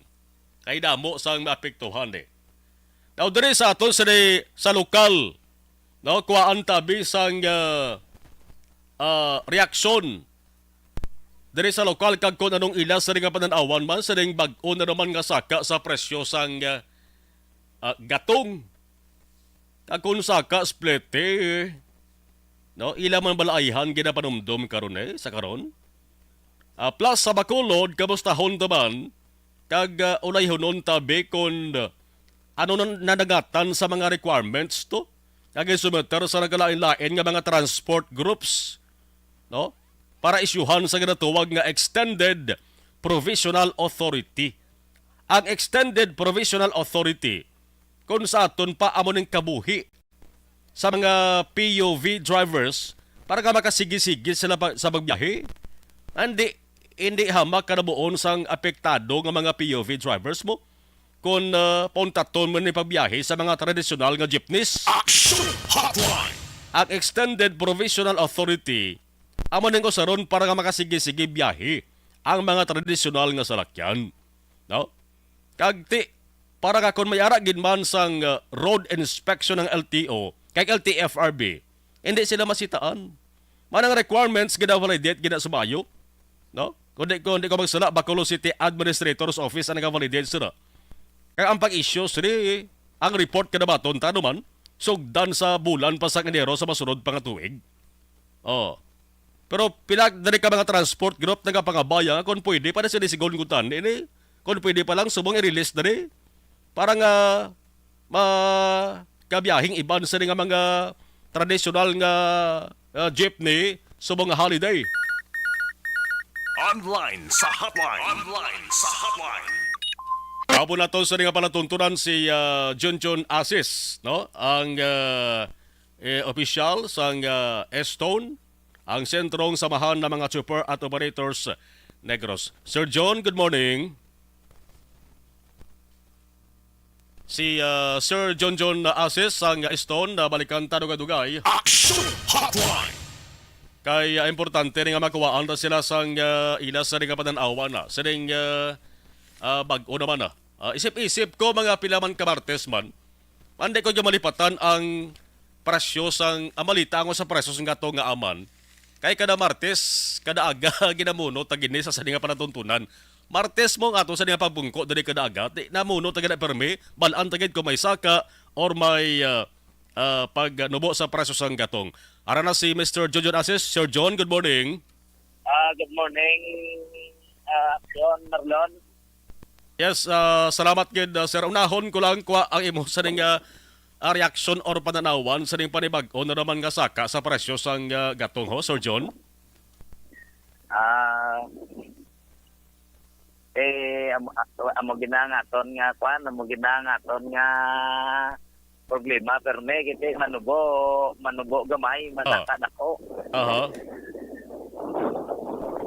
Kay damo sang maapektuhan eh. Now, diri sa aton sa lokal, no? Kuhaan tabi sang reaksyon. Diri sa lokal kag kung anong ilas sa ring pananawan man sa ring bag-o na naman nga saka sa presyo sang gatong. Kag kung saka splete, no? Ila man balaihan ginapanumdum karon sa karon. Plus sa Bacolod, kamustahon naman, kag ulayhonon tabi kung ano nanagatan sa mga requirements to. Kag sumeter sa nagalain-lain nga mga transport groups, no? Para isyuhan sa ginatuwag nga Extended Provisional Authority. Ang Extended Provisional Authority, kung sa aton pa amo ning kabuhi sa mga POV drivers para ka makasigi-sigi sila sa pagbiyahe. Hindi hamak kanabuon sang apektado nga mga POV drivers mo kung puntaton mo ni pagbiyahe sa mga tradisyonal nga jeepneys. Action Hotline. Ang Extended Provisional Authority amo ning usaron para ka makasigi-sigi biyahe ang mga tradisyonal nga salakyan. No? Kagti para ka kung may ara gid man sang road inspection ng LTO kay LTFRB, hindi sila masitaan. Manang requirements gina-validate gina-sumayo, no? Kundi ko magsala Bacolod City Administrator's Office ang nag-validate sila. Kaya ang pag-issue sila, ang report kinabaton ta naman sugdan sa bulan pa sa Enero sa masunod pang tuig. Oh. Pero dari ka mga transport group nagapangabaya kung pwede para sila sigon gutan ini kung pwede pa lang subong i-release dari para nga kabiyahing iban sa nga mga tradisyonal nga jeepney subong nga holiday. Online sa hotline. Online sa hotline. Kapo na to sa nga palatuntunan si Junjun Asis, no? Ang opisyal sa Estone, ang sentrong samahan ng mga chopper at operators Negros. Sir John, good morning. Si Sir Junjun Asis ang Estone na balikan tanong-dugay. Action Hotline. Kay importante rin nga makuwaan na sila sang ilas sa rin nga pananawan na. Sa rin bag-o naman na. Isip-isip ko mga pilaman kamartes man. Mandi ko yung malipatan ang presyo sang amalita ko sa presyo sang gato nga aman. Kay kada Martes, kada aga ginamuno tagini sa nga panatuntunan. Martes mo nga ato sa nga pagbungko dali kada aga. Namuno tagad permi, balaan tagad ko may saka or may pagnubo sa presyo sang gatong. Ara na si Mr. Junjun Asis. Sir John, good morning. Good morning, John Marlon. Yes, salamat gid sir. Unahon ko lang kwa ang imo sa ning reaction or pananawan sa ning panibag-o na naman nga saka sa presyo sang gatong ho, Sir John. Amo ginangaton nga kwan, amo ginangaton nga problema pero may kiti manubo gamay mataka nako.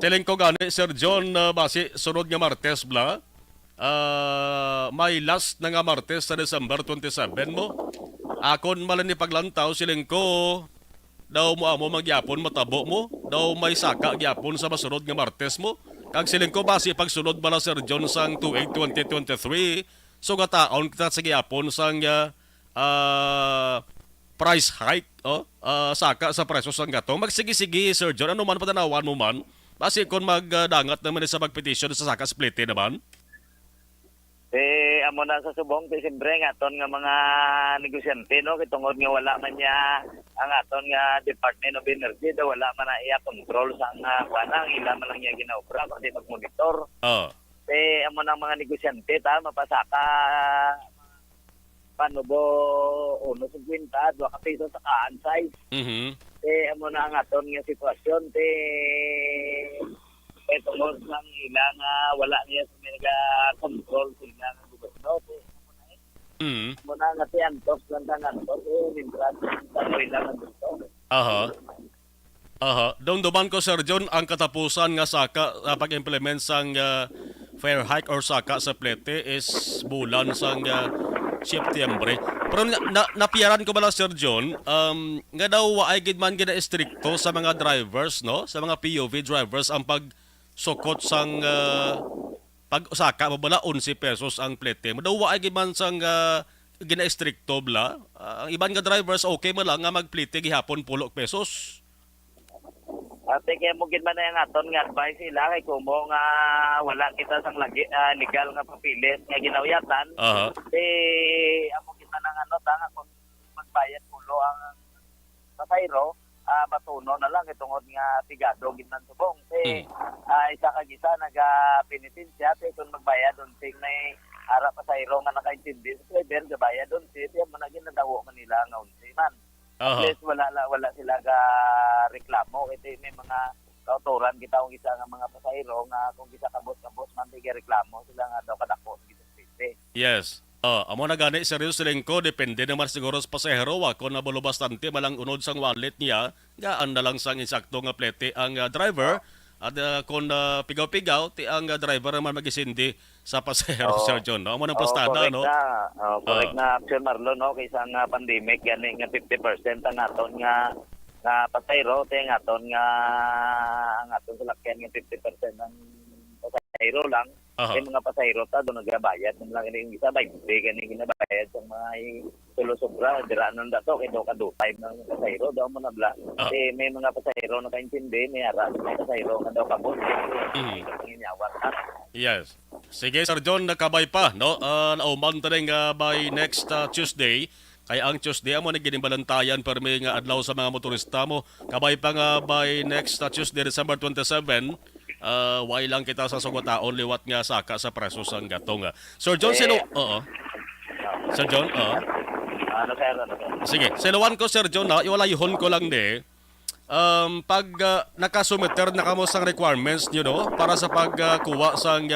Telling ko gani Sir John base sunod nga Martes bla may last na nga Martes sa December 27 mo Akon malan ni paglantaw siling ko. Daw mo amo magyapon matabo mo. Daw may saka gyapon sa masunod nga Martes mo. Kag siling ko base pagsunod bala Sir John sang 28-2023. So nga taon kita sa gyapon sang price hike saka sa presyo sang gatong. Magsigi-sige Sir John, ano man patanawan mo man. Base kon magdangat naman sa magpetition sa saka split naman. Amo na sa subong Desembre nga aton nga mga negosyante no kitungod nga wala man niya ang aton nga Department of Energy daw wala man na iya control sa kanang ila man lang niya ginaobra kundi magmonitor. Amo na mga negosyante ta mapasaka paano bo 1.50 2 ka piso sa kaan size. Amo na ang aton nga sitwasyon tungod ng ilang wala niya sa mga control sa ilang gobyerno. Muna nga si Antos lang ka Antos, minsan taloy lang ang gusto. Doon duman ko Sir John, ang katapusan nga saka pag-implement sang fair hike or saka sa plete is bulan sang September. Pero napiyaran ko bala Sir John, nga daw ay gid man gina istrikto sa mga drivers no, sa mga POV drivers ang pagsukot sang pag-usaka mabala 11 pesos ang plete. Madawa ay giman sang gina-stricto bla. Ang iban nga drivers okay mo lang nga magplete gihapon 10 pesos. Ate kaya mo gid man na yung aton nga advice sila kay kumo nga wala kita sang legal nga papilit nga ginawiyatan. Amo gid man ang kung magbayad pulo ang pasayro matuno na lang itungod nga tigado gid man subong isa ka gisa naga-penitensya kung magbayad unsing may harap pa sa iro nga nakaintindi sa driver gabayad unsi diyan man ginadawo man nila nga unsi man at least wala sila ga reklamo ito may mga kauturan kita kung isa nga mga pasahero nga kung isa kabos man di reklamo sila nga daw kadako gid. Yes. Amo na gani seryoso siling ko depende naman siguro sa pasahero ako na bulo bastante malang unod sang wallet niya gaan na lang sang insakto nga plete ang driver at kung pigaw-pigaw ti ang driver naman magisindi sa pasahero Sir John no amo nang plastada no. Correct na Sir Marlon no kaysa nga pandemic gani nga 50% ang aton nga pasahero ti ang aton salakyan nga 50% ang pasahero lang. Yung mga pasahero ta doon nagbayad ng lang yung isa by day kani ginabayad sa mga tulo sobra dira nang dato kay do ka do time ng pasahero daw mo na bla may mga pasahero na kaintindi may ara may pasahero nga daw kabot ginyawan ha. Yes. Sige Sir John nakabay pa no nauman ta by next Tuesday. Kaya ang Tuesday amo na ginimbalantayan para may nga adlaw sa mga motorista mo kabay pa nga by next Tuesday December 27. Why lang kita sa sugataon liwat nga saka sa preso sang gatong. Sir John, Sir John, Sige, sinuwan ko Sir John iwalayhon ko lang pag nakasumiter na kamo sang requirements nyo no para sa pagkuha sang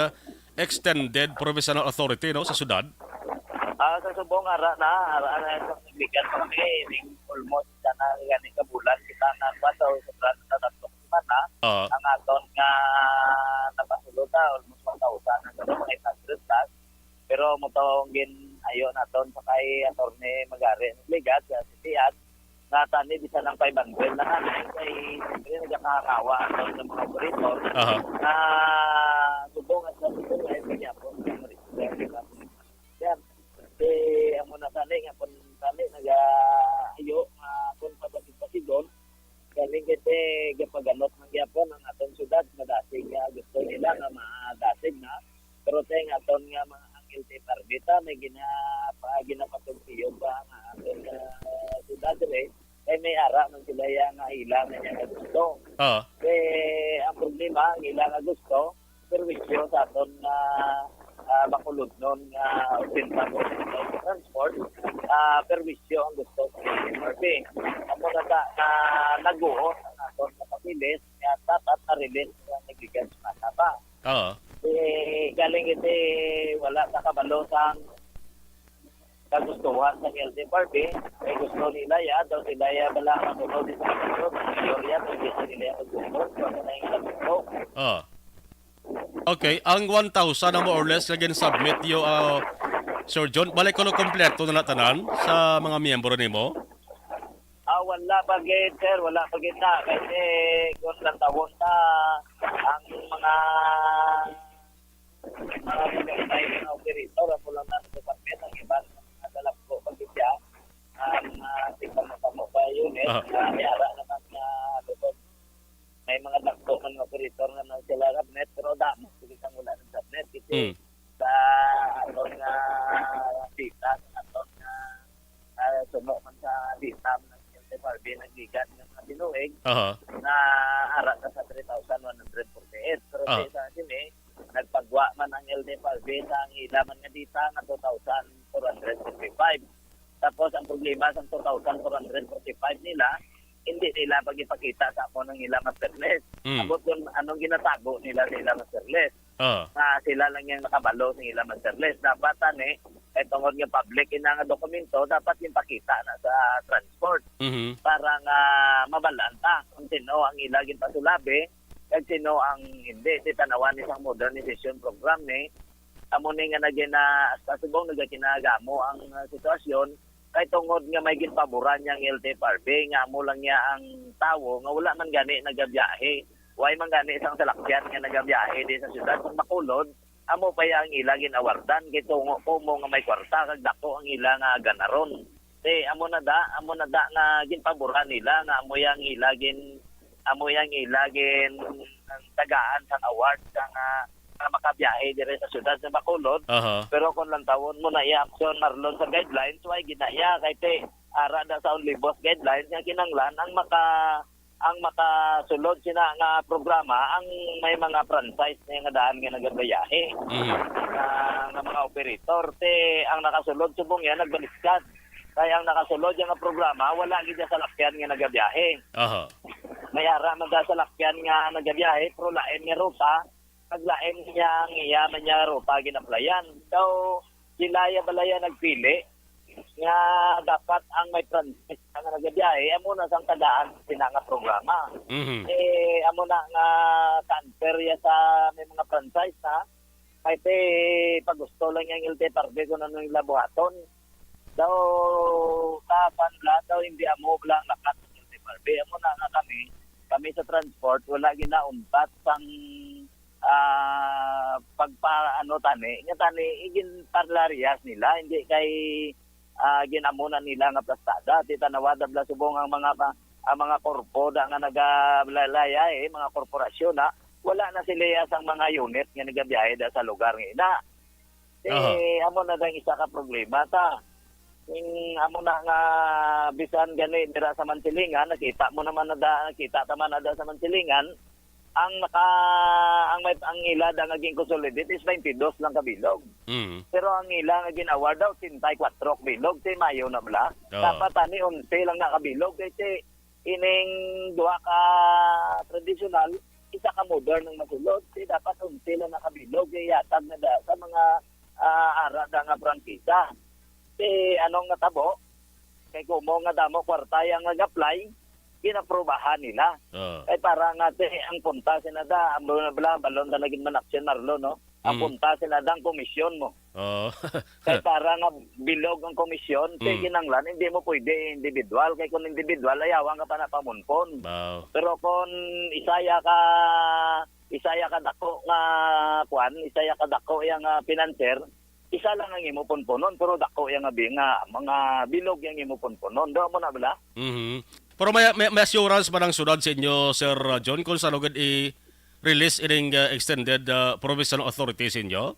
extended provisional authority no sa syudad. Sa subong ara na sa bigan pa kami almost na gani ka bulan kita na sa sobrang tatatlo na ang aton nga napasulod almost 1,000 na mga 800 plus pero mo tawong gin ayo naton sa kay attorney Magari ligat sa sitiat na tani bisa ng 500 na kay siyempre nagkakawa aton ng mga operator na subong at sa ay niya po amo na tani nga pon tani naga ayo kung pasigon galing kete gapaganot ng gyapon ang aton syudad madasig gusto nila nga madasig na pero teng aton nga mga angel te parbita may ginapatugtiyo ba nga aton syudad kay may ara man sila nga ilang nga gusto ang problema ang ilang nga gusto perwisyo sa aton bakulod nun osinta mo sa transport perwisyo ang gusto sa MRP. Amo na naguhot ang aton sa papilis nga dapat na-release sa negligence na ba. Galing iti wala sa kabalo sa kagustuhan sa LTFRB ay gusto nila daw sila bala masunod sa kasunod mayorya hindi nila gusto na yung gusto. Okay, ang 1,000 na more or less again submit yung Sir John, balik ko kompleto na tanan sa mga miyembro nimo. Wala pa gid sir, wala pa gid na kasi kung lang tawon ta ang mga mga operator mo lang na sa department ang iba nadalap ko pagkita tingnan mo pa unit yara naman na may mga dakto ng operator na sila net pero damo sige kang wala sa net kasi sa aton nga data aton nga sumo man sa data FRB nagigan ng mga binuig na arat na sa 3,148 pero sa sini nagpagwa man ang LTFRB sa ang ilaman nga dita nga 2,445 tapos ang problema sa 2,445 nila hindi nila pagipakita sa ako ng ilang master list abot kung anong ginatago nila sa ilang master list na sila lang yung nakabalo sa ilang master list dapat tungod nga public ina nga dokumento dapat yung pakita na sa transport para nga mabalanta kung sino ang ilagin pasulabi kag sino ang hindi di tanawan isang modernization program ni amo ni nga nagina sa subong nagakinagamo ang sitwasyon kay tungod nga may ginpaboran yang LTFRB nga amo lang niya ang tawo nga wala man gani nagabiyahe way man gani isang salakyan nga nagabiyahe di sa syudad kung makulod amo pa yang ilagin awardan kay tungo ko mo nga may kwarta kag dako ang ila nga ganaron amo na da nga ginpaboran nila nga amo yang ilagin tagaan sang award sang makabiyahe dire sa syudad sa Bacolod pero kung lang tawon mo na i-action marlon sa guidelines way ginaya kay te ara da sa Onlibos guidelines nga kinanglan ang makasulod sina nga programa ang may mga franchise nga daan nga nagabiyahe nga mga operator te ang nakasulod subong yan nagbaliskad kaya ang nakasulod yung programa wala gid sa lakyan nga nagabiyahe may ara man da sa lakyan nga nagabiyahe pero lain nga ruta paglain niya man niya ruta ginaplayan so sila ya balaya nagpili nga dapat ang may franchise nga nagabiyahe amo na sang tagaan sina nga programa amo na nga transfer ya sa may mga franchise na kay te pag gusto lang yung LTFRB kung ano yung labuhaton daw tapan la daw hindi amo lang lakat ng LTFRB amo na nga kami sa transport wala ginauntat sang pagpaano tani igin parlarias nila hindi kay ginamunan nila nga plastada ti tanawad bla subong ang mga korpo da nga nagalalaya mga korporasyon wala na sila sang mga unit nga nagabiyahe da sa lugar nga ina amo na dang isa ka problema ta amo na nga bisan gani dira sa Mansilingan nakita mo naman nakita taman na sa Mansilingan ang ila da nga gin consolidate is 22 lang kabilog. Pero ang ila nga gin-award daw 34 bilog ti mayo na bla. Dapat ani 11 lang na kabilog kay ining duha ka traditional isa ka modern ng masulod ti dapat 11 lang na kabilog kay yatag na da sa mga ara da nga prangkisa. Ti anong natabo kay kumo nga damo kwarta yang nag-apply ginaprobahan nila. Kay para nga ang punta sinada ang balon na naging manaksyon Marlo no. Ang punta sinada ang komisyon mo. Kay para nga bilog ang komisyon kay kinanglan hindi mo pwede individual kay kung individual ayawan ka pa na pamunpon. Pero kung isaya ka dako nga isaya ka dako yang financer isa lang ang imo punponon pero dako yang mga bilog yang imo punponon do mo na bala. Pero may assurance ba ng sunod sa inyo, Sir John, kung saan agad i-release ining extended provisional authority sa inyo?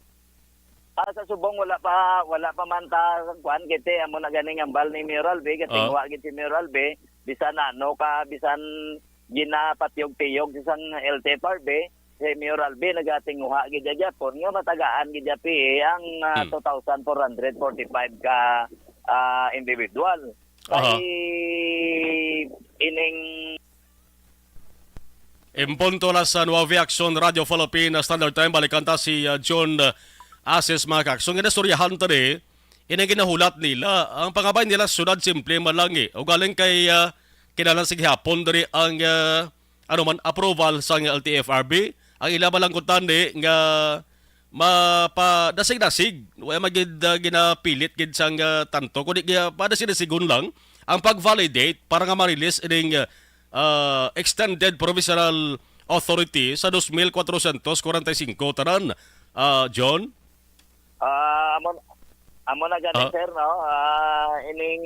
Sa subong wala pa man ta kuan kiti amo na ganing ambal ni Mural Bay kay tingwa gid si Mural Bay bisan bisan ginapatyog-tiyog sa LTFRB si Mural Bay nagatinguha gid Japon nga matagaan gid ang 2,445 ka individual. Kay ining Impunto na sa Nueva Action Radio Philippine Standard Time balikan ta si John Ases mga kaksong nga storyahan ta ni ining ginahulat nila ang pangabay nila sunod simple man lang o galing kay kinalan sig hapon diri ang approval sa LTFRB ang ila malangkutan nga dasig-dasig wala magid ginapilit gid sang tanto kundi padasig-dasigon lang ang pag-validate para nga ma-release ining extended provisional authority sa 2,445 tanan. John? Amo na ganin sir no. Ining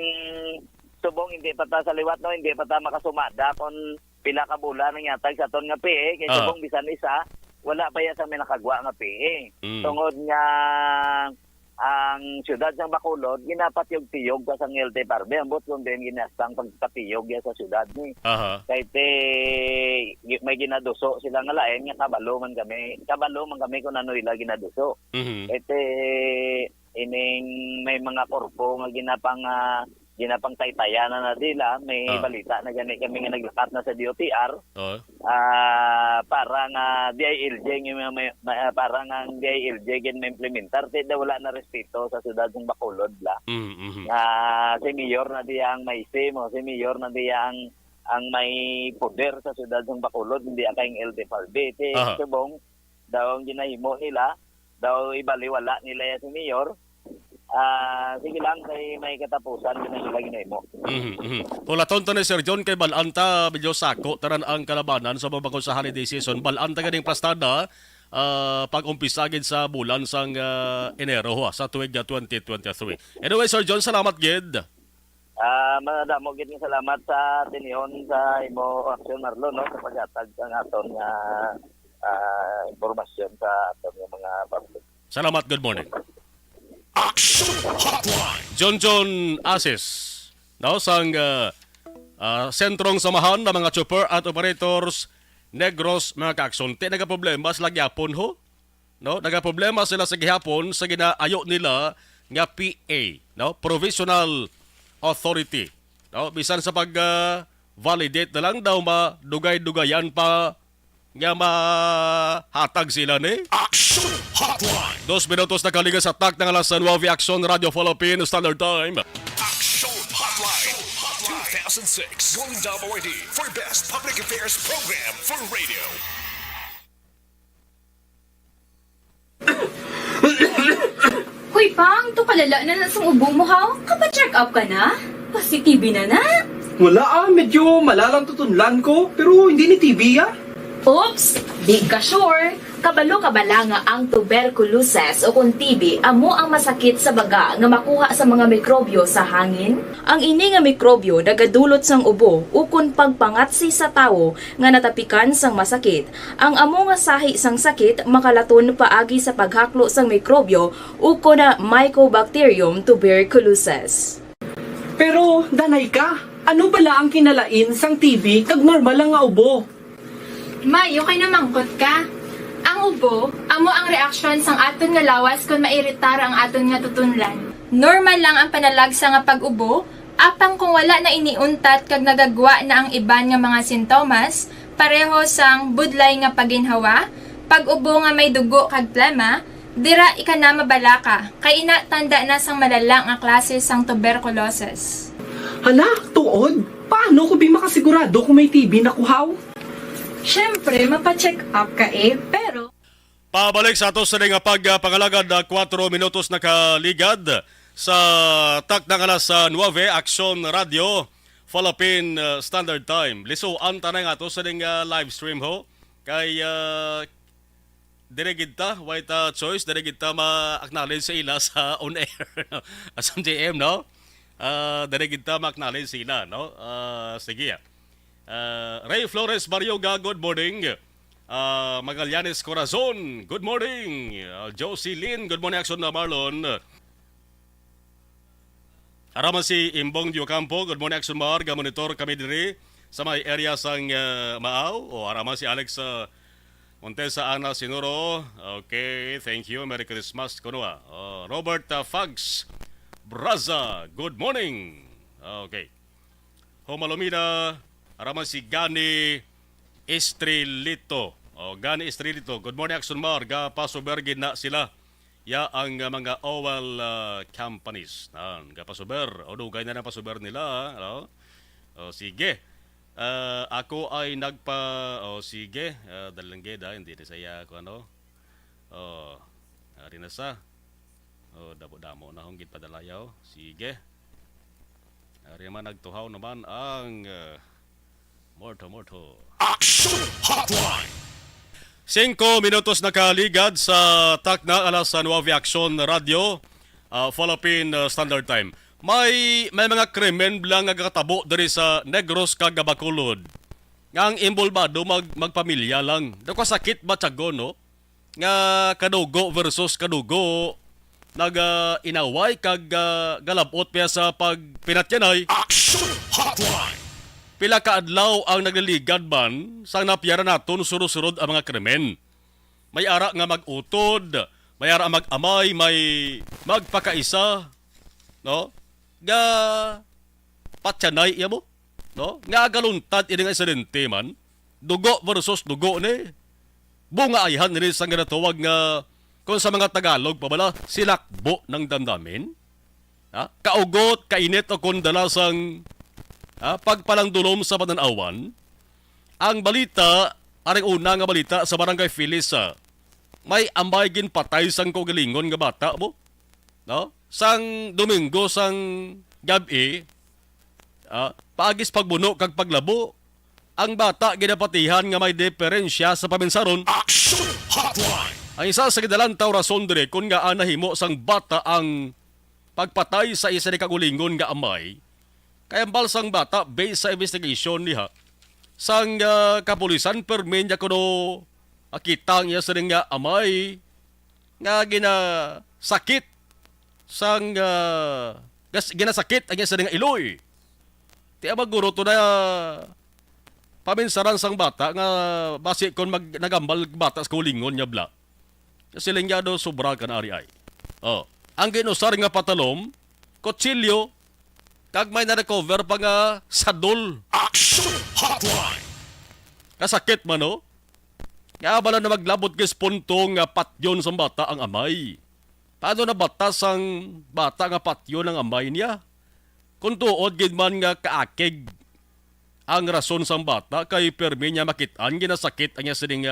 subong hindi pa ta sa liwat no, hindi pa ta makasumada kon pila ka bulan ang yatag sa ton nga PE kay subong bisan isa wala pa ya sa may nakagwa nga PE. Tungod nga ang syudad ng Bacolod ginapatyog-tiyog ka sang LT Parbe ambot kun din ginastang pagpatiyog ya sa syudad ni. Kay may ginaduso sila nga lain nga kabalo man kami kung ano ila ginaduso. Ining may mga korpo nga ginapang taytayanan na nila, may balita na gani kami nga naglakat na sa DOTR. Para nga DILJ para nga DILJ gin ma-implementar ti wala na respeto sa syudad ng Bacolod la. Si mayor na diyang may mo, si mayor na diyang ang may poder sa syudad ng Bacolod, hindi akay LT Falbe. Subong daw ang ginahimo nila, daw ibaliwala nila si mayor. Sige lang kay may katapusan din ang lagi na mo. Pulaton to ni Sir John kay balanta medyo sako taran ang kalabanan sa mabangko sa holiday season. Balanta ganing plastada pag-umpisa gid sa bulan sang Enero sa tuig 2023. Anyway Sir John, salamat gid. Madamo gid nga salamat sa tinihon sa imo aksyon Marlon no sa paghatag ang aton nga impormasyon sa aton nga mga public. Salamat, good morning. Action Hotline. John Asis, no, sang sentrong samahan ng mga chopper at operators Negros mga kaakson. Ti nagaproblema sila gyapon ho. No, nagaproblema sila sa gihapon sa ginaayo nila nga PA, no, Provisional Authority. No, bisan sa pag validate na lang daw madugay-dugayan pa nga mahatag sila ni. Action Hotline. 2 minutos na kaligas sa tak ng alas 9 Action Radio Philippine Standard Time. Action Hotline. 2006 Golden Dome Awardee for Best Public Affairs Program for Radio. Hoy Pang, to kalala na lang sa ubong mo ha? Kapa-check up ka na? Positive na na? Wala medyo malalang tutunlan ko, pero hindi ni TB Oops! Di ka sure. Kabalo-kabala nga ang tuberculosis o kung TB amo ang masakit sa baga nga makuha sa mga mikrobyo sa hangin. Ang ini nga mikrobyo nagadulot sang ubo ukon pagpangatsi sa tawo nga natapikan sang masakit. Ang amo nga sahi sang sakit makalaton paagi sa paghaklo sang mikrobyo ukon na Mycobacterium tuberculosis. Pero, danay ka, ano bala ang kinalain sang TB kag normal lang nga ubo? Mayo kay namangkot ka. Ang ubo, amo ang reaksyon sang aton nga lawas kung mairitar ang aton nga tutunlan. Normal lang ang panalagsa nga pag-ubo, apang kung wala na iniuntat kag nagagwa na ang iban nga mga sintomas, pareho sang budlay nga paginhawa, pag-ubo nga may dugo kag plema, dira ika na mabalaka, kay ina tanda na sang malalang nga klase sang tuberculosis. Hala, tuod? Paano ko makasigurado kung may TB na kuhaw? Siyempre, mapacheck up ka pero... Pabalik sa ato sa nga pagpangalagad 4 minutos na kaligad sa tak ng alas 9 Action Radio Philippine Standard Time. Lisuan ta na nga ato sa live stream ho. Kay dirigid ta, white choice, dirigid ta ma-acknowledge sa ila sa on air. Asam JM, no? Dirigid ta ma-acknowledge sila, no? Sige. Ray Flores Barioga, good morning. Magallanes Corazon, good morning. Josie Lynn, good morning. Action na Marlon. Araman si Imbong Diocampo, good morning. Action Mar, monitor kami diri sa may area sang Maaw. O araman si Alex Montesa Ana Sinuro. Okay, thank you. Merry Christmas kuno. Robert Fags Braza, good morning. Okay. Homalomina, araman si Gani Estrelito. Gani Estrelito. Good morning, Action Mar. Pasobergin na sila. Ya ang mga oil companies. Pasober. Dugay na ng pasober nila. Sige. Ako ay sige. Dalangge da. Hindi na saya ako ano. Ari na sa. Oh, damo-damo na hong padalayaw. Sige. Ari man nagtuhaw naman ang Morto. Action Hotline! 5 minutos na kaligad sa takna alas sa Nuave Action Radio, Philippine Standard Time. May mga krimen lang nga katabo diri sa Negros kag Bacolod. Nga ang imbolbado magpamilya lang. Dako sakit ba tiyago, no? Nga kadugo versus kadugo inaway kag galabot pa sa pagpinatyanay. Action Hotline! Pila ka adlaw ang nagliligad ban sang napiyara naton surod-surod ang mga krimen. May ara nga mag-utod, may ara mag-amay, may magpakaisa, no? Nga patyanay iya mo, no? Nga galuntad ini nga insidente man, dugo versus dugo ni. Bunga ayhan ni sang ginatawag nga kung sa mga Tagalog pabala silakbo ng damdamin. Ha? Kaugot, kainit o kundalasang pagpalang dulom sa pananawan. Ang balita, aring una nga balita sa Barangay Phyllis, may ambay gin patay sang kaugalingon nga bata mo. No? Sang Domingo, sang gabi, paagis pagbuno kag paglabo, ang bata ginapatihan nga may diferensya sa paminsaron. Action Hotline! Ang isa sa kidalantaw rason dire kung nga nahimo sang bata ang pagpatay sa isa ni kagulingon nga amay. Kaya balsang bata, based sa investigation niya, sang kapulisan permin niya kuno akitang niya sa nga amay nga ginasakit sang ginasakit ang niya sa nga iloy. Tiya maguro to na paminsaran sang bata nga basi kon nagambal bata sa kulingon niya bla. Siling niya do sobra ka na ari ay. Oh, ang ginusar nga patalom, kutsilyo, kag may na-recover pa nga sadol. Action Hotline! Kasakit man, no? Nga bala na maglabot kis punto nga patyon sa bata ang amay. Paano na batas ang bata nga patyon ang amay niya? Kung tuod gid man nga kaakig ang rason sa bata kay permi niya makitaan ginasakit ang sining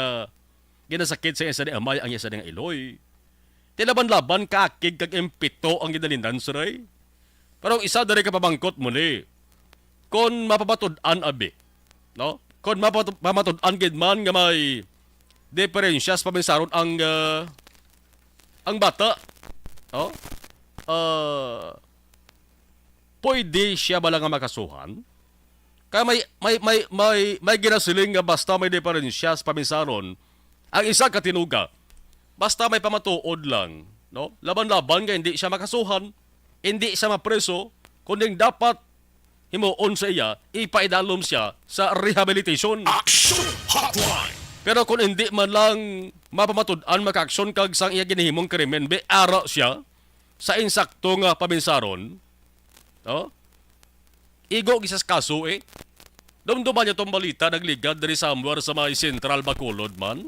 ginasakit sa isa ni amay ang isa ning iloy. Tilaban-laban kaakig kag impito ang gidalindan suray. Pero isa dari ka pabangkot mo ni. Kon mapapatud-an abi, no? Kon mapapatud-an gid man nga may diferensyas paminsaron ang bata, no? Pwede siya bala nga makasuhan? Kaya may ginasiling nga basta may diferensyas paminsaron ang isa katinuga. Basta may pamatuod lang, no? Laban-laban nga hindi siya makasuhan. Hindi siya mapreso, kundi dapat himuon sa iya, ipaidalom siya sa rehabilitation. Action Hotline! Pero kung hindi man lang mapamatud-an maka-aksyon kag sang iya ginihimong krimen, be ara siya sa insakto nga paminsaron, no? Igo gisas kaso Dumduman niya tong balita nagligad dari somewhere sa may Central Bacolod man.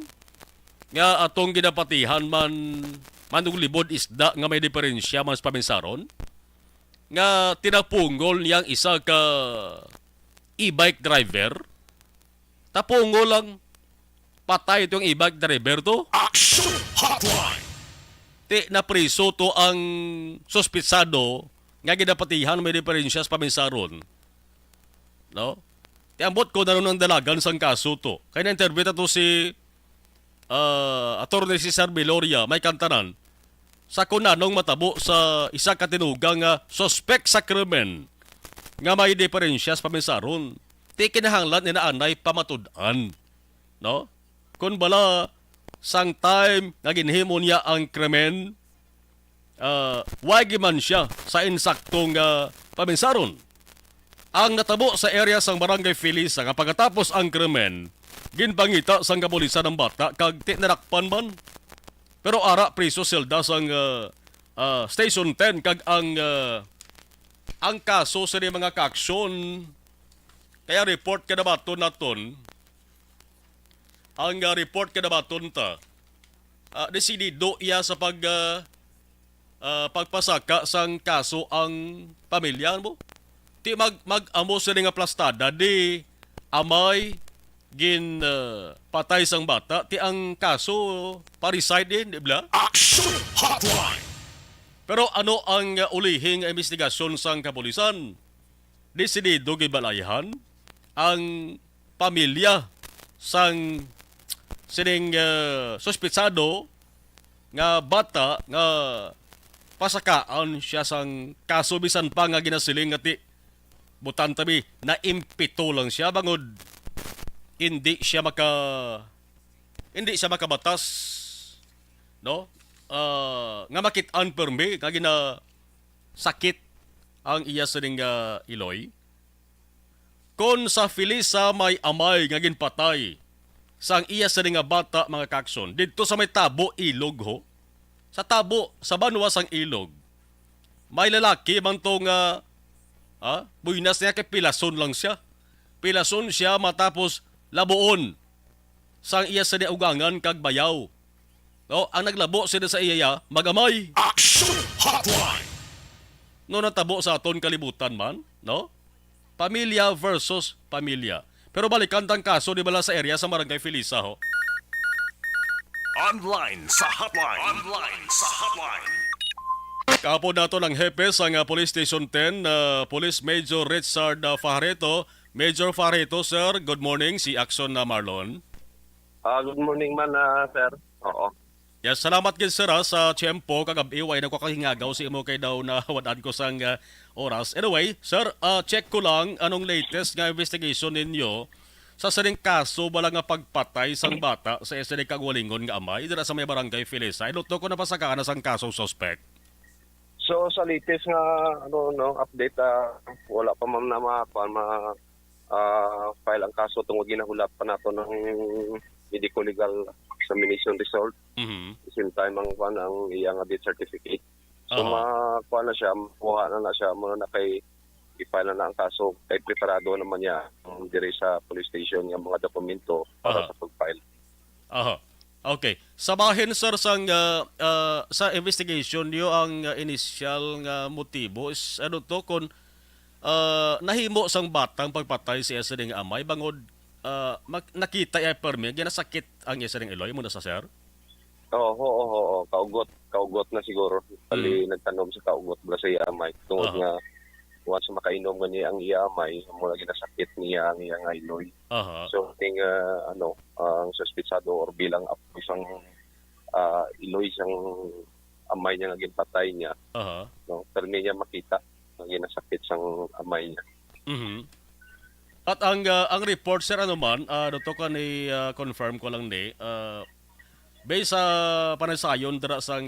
Nga atong ginapatihan manong libod isda nga may diferensya mas paminsaron. Nga tinapunggol niyang isa ka e-bike driver. Tapungol lang patay itong e-bike driver to. Action Hotline! Ti napriso to ang sospitsado nga ginapatihan may diferensya sa paminsaron. No? Ti ambot ko na ng dalagan sang kaso to. Kaya na-interview to si Attorney Cesar Meloria, may kantanan, sa kunanong matabo sa isa katinugang suspect sa krimen nga may diferensya sa paminsaron. Ti kinahanglan ni naanay pamatud-an. No? Kung bala sang time nga ginhimo niya ang krimen, wagi man siya sa insaktong paminsaron. Ang natabo sa area sang Barangay Phyllis nga pagkatapos ang krimen, ginpangita sang kapulisan ng bata kag tinarakpan man. Pero ara priso selda sang Station 10 kag ang kaso sa mga kaaksyon. Kaya report kada baton naton. Ang report kada baton ta. Desidido iya sa pagpasaka sang kaso ang pamilya mo. Ti mag-amo sa nga plastada di amay patay sang bata, ti ang kaso parricide din, di ba? Action Hotline. Pero ano ang ulihing investigasyon sang kapulisan? Desidido gibalayahan ang pamilya sang sining suspitsado nga bata nga pasakaan siya sang kaso bisan pa nga ginasiling nga ti butan tabi na impito lang siya bangod hindi siya makabatas, no? Nga makit-an permi nga gina sakit ang iya sining iloy. Kon sa Filisa may amay nga ginpatay sang iya sining nga bata mga kakson didto sa may Tabo Ilog ho. Sa Tabo sa banwa sang Ilog. May lalaki bang to nga buinas niya kay pilason lang siya. Pilason siya matapos labuon sang iya sa ugangan kag bayaw. No, ang naglabo sila sa iya magamay. Action Hotline. No natabo sa aton kalibutan man, no? Pamilya versus pamilya. Pero balikan tang kaso di bala sa area sa Barangay Filisa ho. Online sa hotline. Online sa hotline. Kapon nato ng hepe sa Police Station 10, Police Major Richard Fajarito. Major Fajarito, sir, good morning. Si Axon Marlon. Good morning man, sir. Oo. Yes, salamat gid sir sa tiyempo kagabi way nagkakahingagaw si imo kay daw na wadaan ko sang oras. Anyway, sir, check ko lang anong latest nga investigation ninyo sa sining kaso bala nga pagpatay sang bata sa SND Kagwalingon nga amay dira sa may Barangay Filisa. Iluto ko na pasakaan na sang kaso suspect. So sa latest nga update, wala pa man na file ang kaso tungod ginahulap pa nato ng medical legal examination result. Mm-hmm. Same time ang iyang death certificate. So makuha na siya, makuha na siya muna na kay i-file na ang kaso kay preparado naman niya dire sa police station yung mga dokumento para sa pag-file. Okay. Sabahin sir sa investigation niyo ang initial nga motibo is ano to kung nahimo sang batang pagpatay si isa ning amay bangod nakita ay permi ginasakit ang isa ning iloy muna sa sir. Oo. Kaugot na siguro. Bali nagtanom sa kaugot bala sa amay tungod nga once makainom nga niya ang amay mula ginasakit niya ang iyang iloy. So ting ang suspitsado or bilang isang iloy sang amay niya nga ginpatay niya. No, permi niya makita ang ginasakit sang amay niya. Mm-hmm. At ang report sir man to kan confirm ko lang ni based sa panasayon dira sang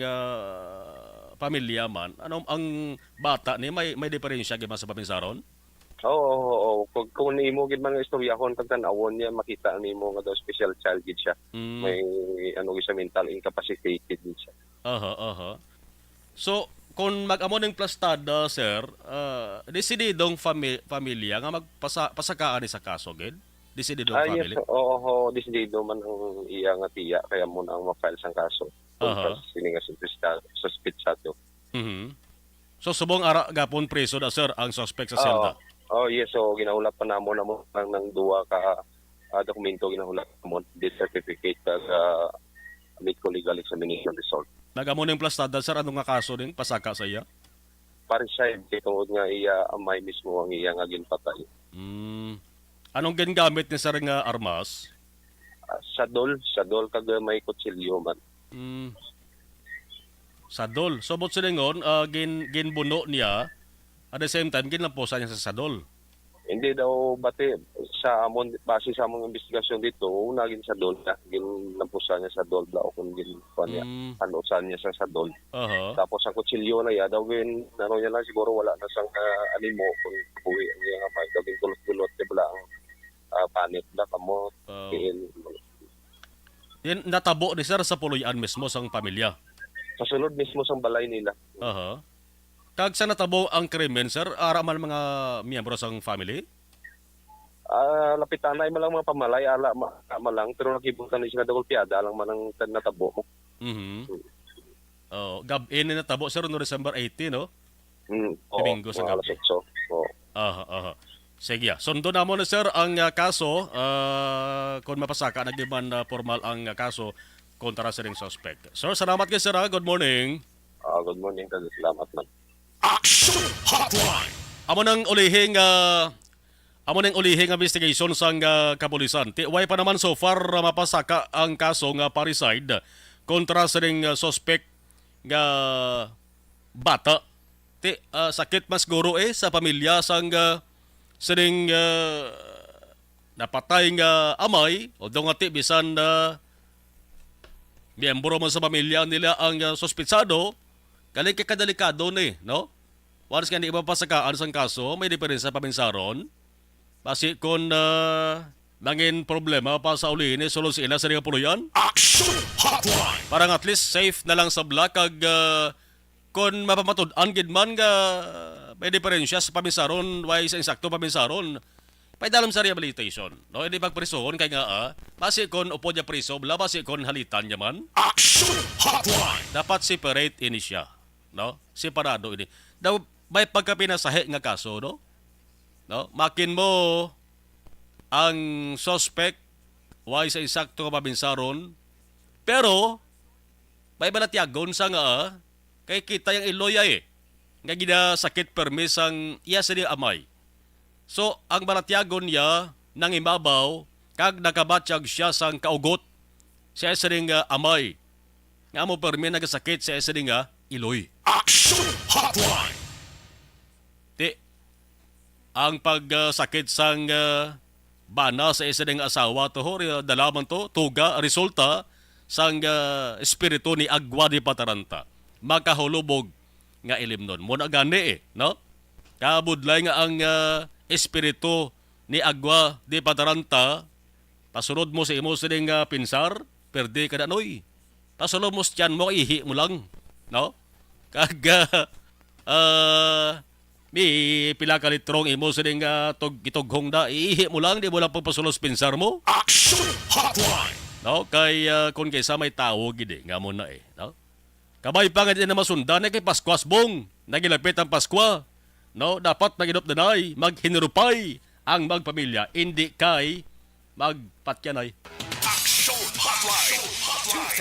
pamilya man ang bata ni may diferensya gyud sa papinsaron? Oo. Kung nimo gid man nga istoryahon kag tan-awon niya makita nimo nga daw special child gid siya. May sa mental incapacitated gid siya. So kung mag-amo ng plastada, sir, desididong pamilya nga magpasakaan sa kaso, gid? Desididong family? Yes, oo, desidido man ang iya nga tiya, kaya mo na ang ma-file sang kaso. Sini nga suspitsado. Mm-hmm. So, subong ara gapon preso na, sir, ang suspect sa selda? Yes, so ginahulap pa namo ng duwa ka dokumento ginahulap mo, death certificate kag medical legal examination result. Nagamo ng plastada, sir, anong nga kaso din pasaka sa iya? Parricide, tungod nga iya amay mismo ang iya nga ginpatay. Anong gingamit ni sir nga armas? Sadol kag may kutsilyo man. Sadol. So bot silingon, ginbuno niya at the same time ginlamposan niya sa sadol. Hindi daw base sa among investigasyon dito, naging sa dol na ginlampusan niya sa dol o kung anusan niya sa dol. Tapos ang kutsilyo na daw niya lang siguro wala na sang animo kung buwi niya nga magdaging kulot-kulot di bala ang panit na kamo. Yan natabo ni sir sa puloy-an mismo sang pamilya. Sa sulod mismo sang balay nila. Kag sa natabo ang krimen, sir, araman mga miyembro sang family? Lapitan na lang mga pamalay, malang, pero nakibutan na siya dagolpiada, lang man ang natabo mo. Gab-in na natabo, sir, no December 18, no? Domingo sa gabi. Sige, sundo na mo na sir ang kaso kung mapasaka nagdiman formal ang kaso kontra sa ring suspect. Sir, salamat kayo sir. Good morning. Good morning, salamat man. Action Hotline. Amo nang ulihing investigation sang kapulisan. Tiway pa naman so far mapasaka ang kaso nga parricide kontra sa ring suspect nga bata. Sakit mas guro sa pamilya sang sining napatay nga amay o nga bisan miyembro man sa pamilya nila ang suspitsado galing kay kadelikado ni, no? Once nga di mapasakaan sang kaso, may diferensya paminsaron. Basi kung nangin problema pa sa uli ni sulod sila sa ring puluyan. Action Hotline. Parang at least safe na lang sa black kag kung mapamatud-an gid man nga may diferensya sa paminsaron way sa insakto paminsaron paidalam sa rehabilitation, no? Hindi pagprisohon kay nga basi kon upo niya priso bla basi kon halitan niya man. Action Hotline. Dapat separate ini siya, no? Separado ini. Daw may pagkapinasahe nga kaso, no? No? Makin mo ang suspect way sa insakto nga paminsaron pero may balatyagon sa nga kay kita yung iloya nga ginasakit permis ang iya sa amay. So, ang balatyagon niya nang imabaw kag nakabatsyag siya sang kaugot sa isa ring amay. Nga mo permis nagasakit sa isa ring iloy. Action Hotline. Ang pagsakit sang bana sa isa ring asawa to dalaman to tuga resulta sang espiritu ni Agwa di Pataranta. Makahulubog nga ilimnon. Muna gani no? Kabudlay nga ang espiritu ni Agwa di Pataranta, pasunod mo sa imo sining pinsar, perde ka na noy. Pasunod mo sa tiyan mo, ihi mo lang. No? Kag may pila ka litrong imo sining gitughong da, ihi mo lang, di mo lang pagpasulos pinsar mo. Action Hotline. No? Kay kung kaysa may tao, gidi, nga muna no? Kabay pa nga din na masundan kay Paskwasbong. Nagilapit ang Paskwa. No, dapat naginop-danay, maghinirupay ang magpamilya, hindi kay magpatyanay. Action Hotline.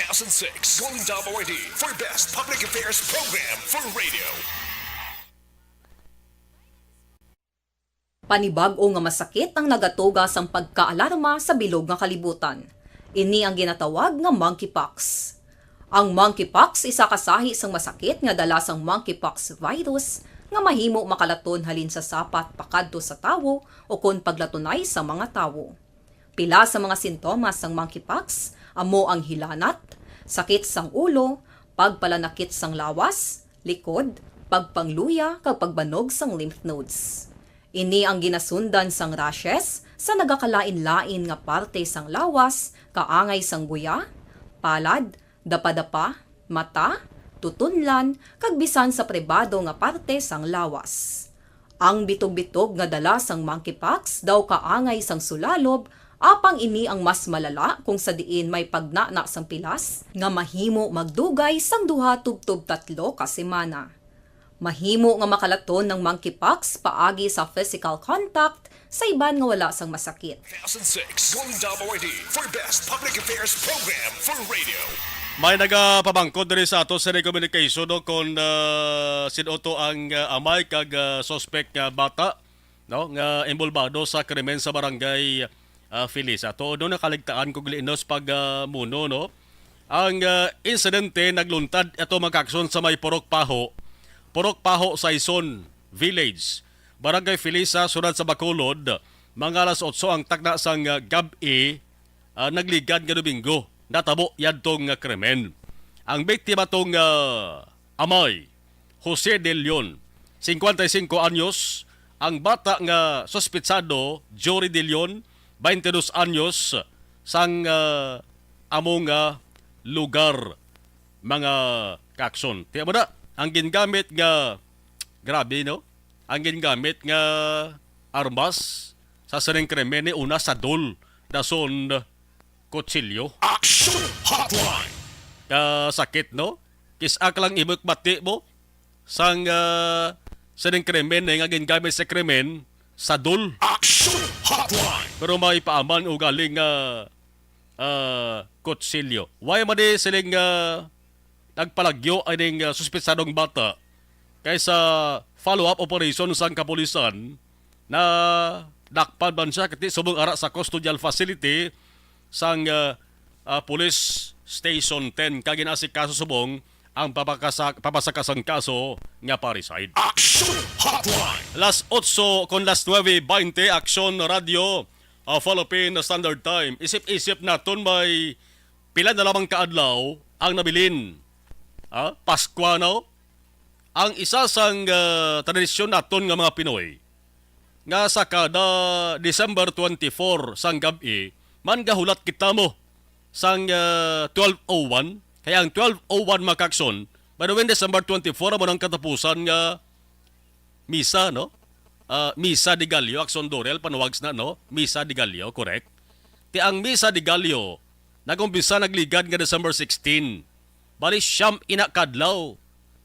2006 Golden Dome Award for Best Public Affairs Program for Radio. Panibag-o nga masakit ang nagatuga sang pagkaalarma sa bilog nga kalibutan. Ini ang ginatawag nga monkeypox. Ang monkeypox isa kasahi sang masakit nga dala sang monkeypox virus nga mahimo makalaton halin sa sapat pakadto sa tawo o kon paglatunay sa mga tawo. Pila sa mga sintomas sang monkeypox amo ang hilanat, sakit sang ulo, pagpalanakit sang lawas, likod, pagpangluya kag pagbanog sang lymph nodes. Ini ang ginasundan sang rashes sa nagakalain-lain nga parte sang lawas, kaangay sang guya, palad, dapa-dapa, mata, tutunlan, kag bisan sa pribado nga parte sang lawas. Ang bitog-bitog nga dala sang monkeypox daw kaangay sang sulalob, apang ini ang mas malala kung sa diin may pagnana sang pilas nga mahimo magdugay sang 2-3 ka semana. Mahimo nga makalaton ng monkeypox paagi sa physical contact sa iban nga wala sang masakit. 2006 Golden Dome Award for Best Public Affairs Program for Radio. May nagapabangkod diri sa ato sa communication no kon sinuto ang amay kag suspect nga bata no nga involvado sa krimen sa barangay Feliz. Ato no nakaligtaan kog linos pag muno no. Ang insidente nagluntad ato magkakson sa may Purok Paho Saison Village. Barangay Feliz sunod sa Bacolod. Mga alas 8 ang tagna sang gabi nagligad nga Domingo. Natabo yadtong krimen. Ang biktima tong amay, Jose De Leon, 55 anyos. Ang bata nga suspitsado, Jory De Leon, 22 anyos, sang among lugar mga kakson. Tiya mo na, ang gingamit nga, grabe no? Ang gingamit nga armas sa saring krimen ni una sa dol, dason kutsilyo. Action Hotline. Sakit, no? Kisak lang imok bati mo sang sa krimen nga gingamit sa krimen sa dul. Action Hotline. Pero may paaman o galing kutsilyo. Why man di siling nagpalagyo ay ning suspetsadong bata kaysa follow-up operation sang kapulisan na dakpan man siya kati subong ara sa custodial facility sang police station 10 kag ginasikaso subong ang papasakasang kaso nga pariside. Action Hotline. Las 8 con las 9:20 Action Radio Philippine Standard Time. Isip-isip naton may pila na lamang kaadlaw ang nabilin. Pasko no? Ang isa sang tradisyon naton nga mga Pinoy nga sa kada December 24 sang gabi man gahulat kita mo sang 12:01 kaya ang 12:01 makakson by the way December 24 mo nang katapusan nga misa no Misa de Gallo Akson Dorel panawags na no Misa de Gallo correct ti ang Misa de Gallo nagumpisa nagligad nga December 16 bali siyam ina kadlaw